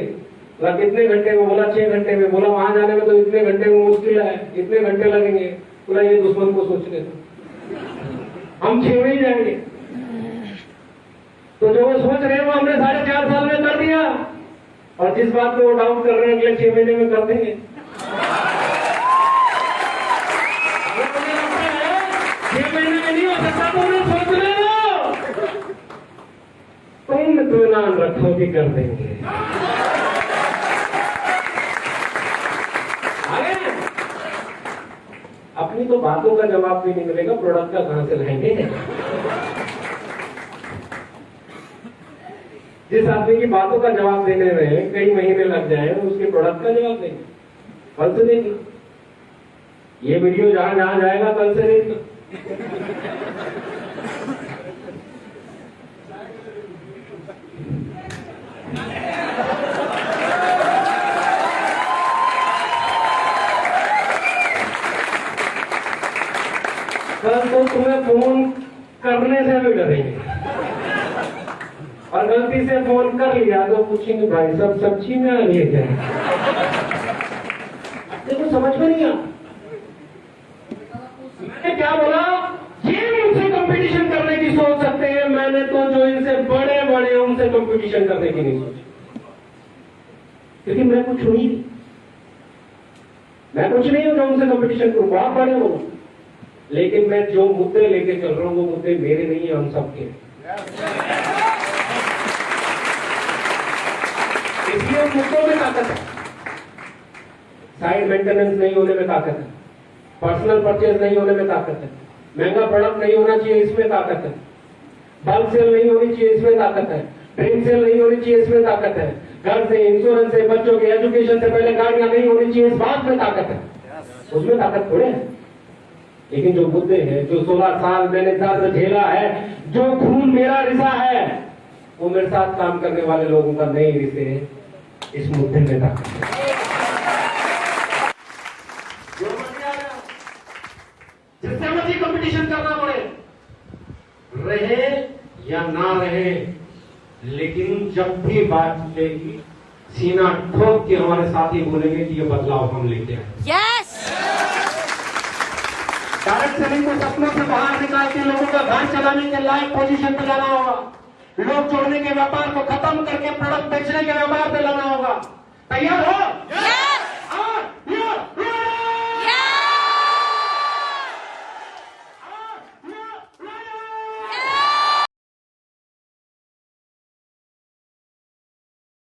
बोला कितने घंटे में, बोला 6 घंटे में, बोला वहां जाने में तो इतने घंटे में मुश्किल है, इतने घंटे लगेंगे, बोला ये दुश्मन को सोचने दो, हम 6 में ही जाएंगे। तो जो वो सोच रहे हैं वो हमने 4.5 साल में कर दिया, और जिस बात में वो डाउट कर रहे हैं अगले 6 महीने में कर देंगे। 6 महीने में नहीं हो सकता तो उन्हें सोच ले लो, तुम इत्मीनान रखो कि कर देंगे। आगे अपनी तो बातों का जवाब भी नहीं मिलेगा, प्रोडक्ट का कहां से लाएंगे। जिस आदमी की बातों का जवाब देने में कई महीने लग जाए, उसके प्रोडक्ट का जवाब देंगे, कल से देंगे। ये वीडियो जहां जहां जाएगा कल से देखना। कल तो तुम्हें फोन करने से भी डरेंगे, और गलती से फोन कर लिया तो पूछेंगे भाई सब सब्जी में आ रही है क्या? देखो समझ में नहीं आ, मैंने क्या बोला, ये मुझसे कंपटीशन करने की सोच सकते हैं, मैंने तो जो इनसे बड़े बड़े उनसे कंपटीशन करने की नहीं सोची, क्योंकि मैं कुछ नहीं, मैं कुछ नहीं हूं जो उनसे कंपटीशन करूं, बहुत बड़े हो, लेकिन मैं जो मुद्दे लेके चल रहा हूं वो मुद्दे मेरे नहीं है, हम सबके। इसलिए मुद्दों में ताकत है, साइड मेंटेनेंस नहीं होने में ताकत है, पर्सनल परचेज नहीं होने में ताकत है, महंगा प्रोडक्ट नहीं होना चाहिए इसमें ताकत है, बल्क सेल नहीं होनी चाहिए इसमें ताकत है, ड्रिंक सेल नहीं होनी चाहिए इसमें ताकत है, घर से, इंश्योरेंस से, बच्चों के एजुकेशन से पहले गाड़ियां नहीं होनी चाहिए इस बात में ताकत है, उसमें ताकत थोड़े है। लेकिन जो मुद्दे हैं, जो 16 साल मैंने दर्द झेला है, जो खून मेरा रिसा है, वो मेरे साथ काम करने वाले लोगों का नहीं रिसे है, इस मुद्दे में ताकत है। जिससे मर्जी कंपटीशन करना पड़े, रहे या ना रहे, लेकिन जब भी बात चलेगी सीना ठोक के हमारे साथी बोलेंगे कि ये बदलाव हम लेके आए। यस। डायरेक्ट सेलिंग को सपनों से बाहर निकाल के लोगों का घर चलाने के लायक पोजीशन पे लाना होगा, लोग जोड़ने के व्यापार को खत्म करके प्रोडक्ट बेचने के व्यापार पे लाना होगा। तैयार हो?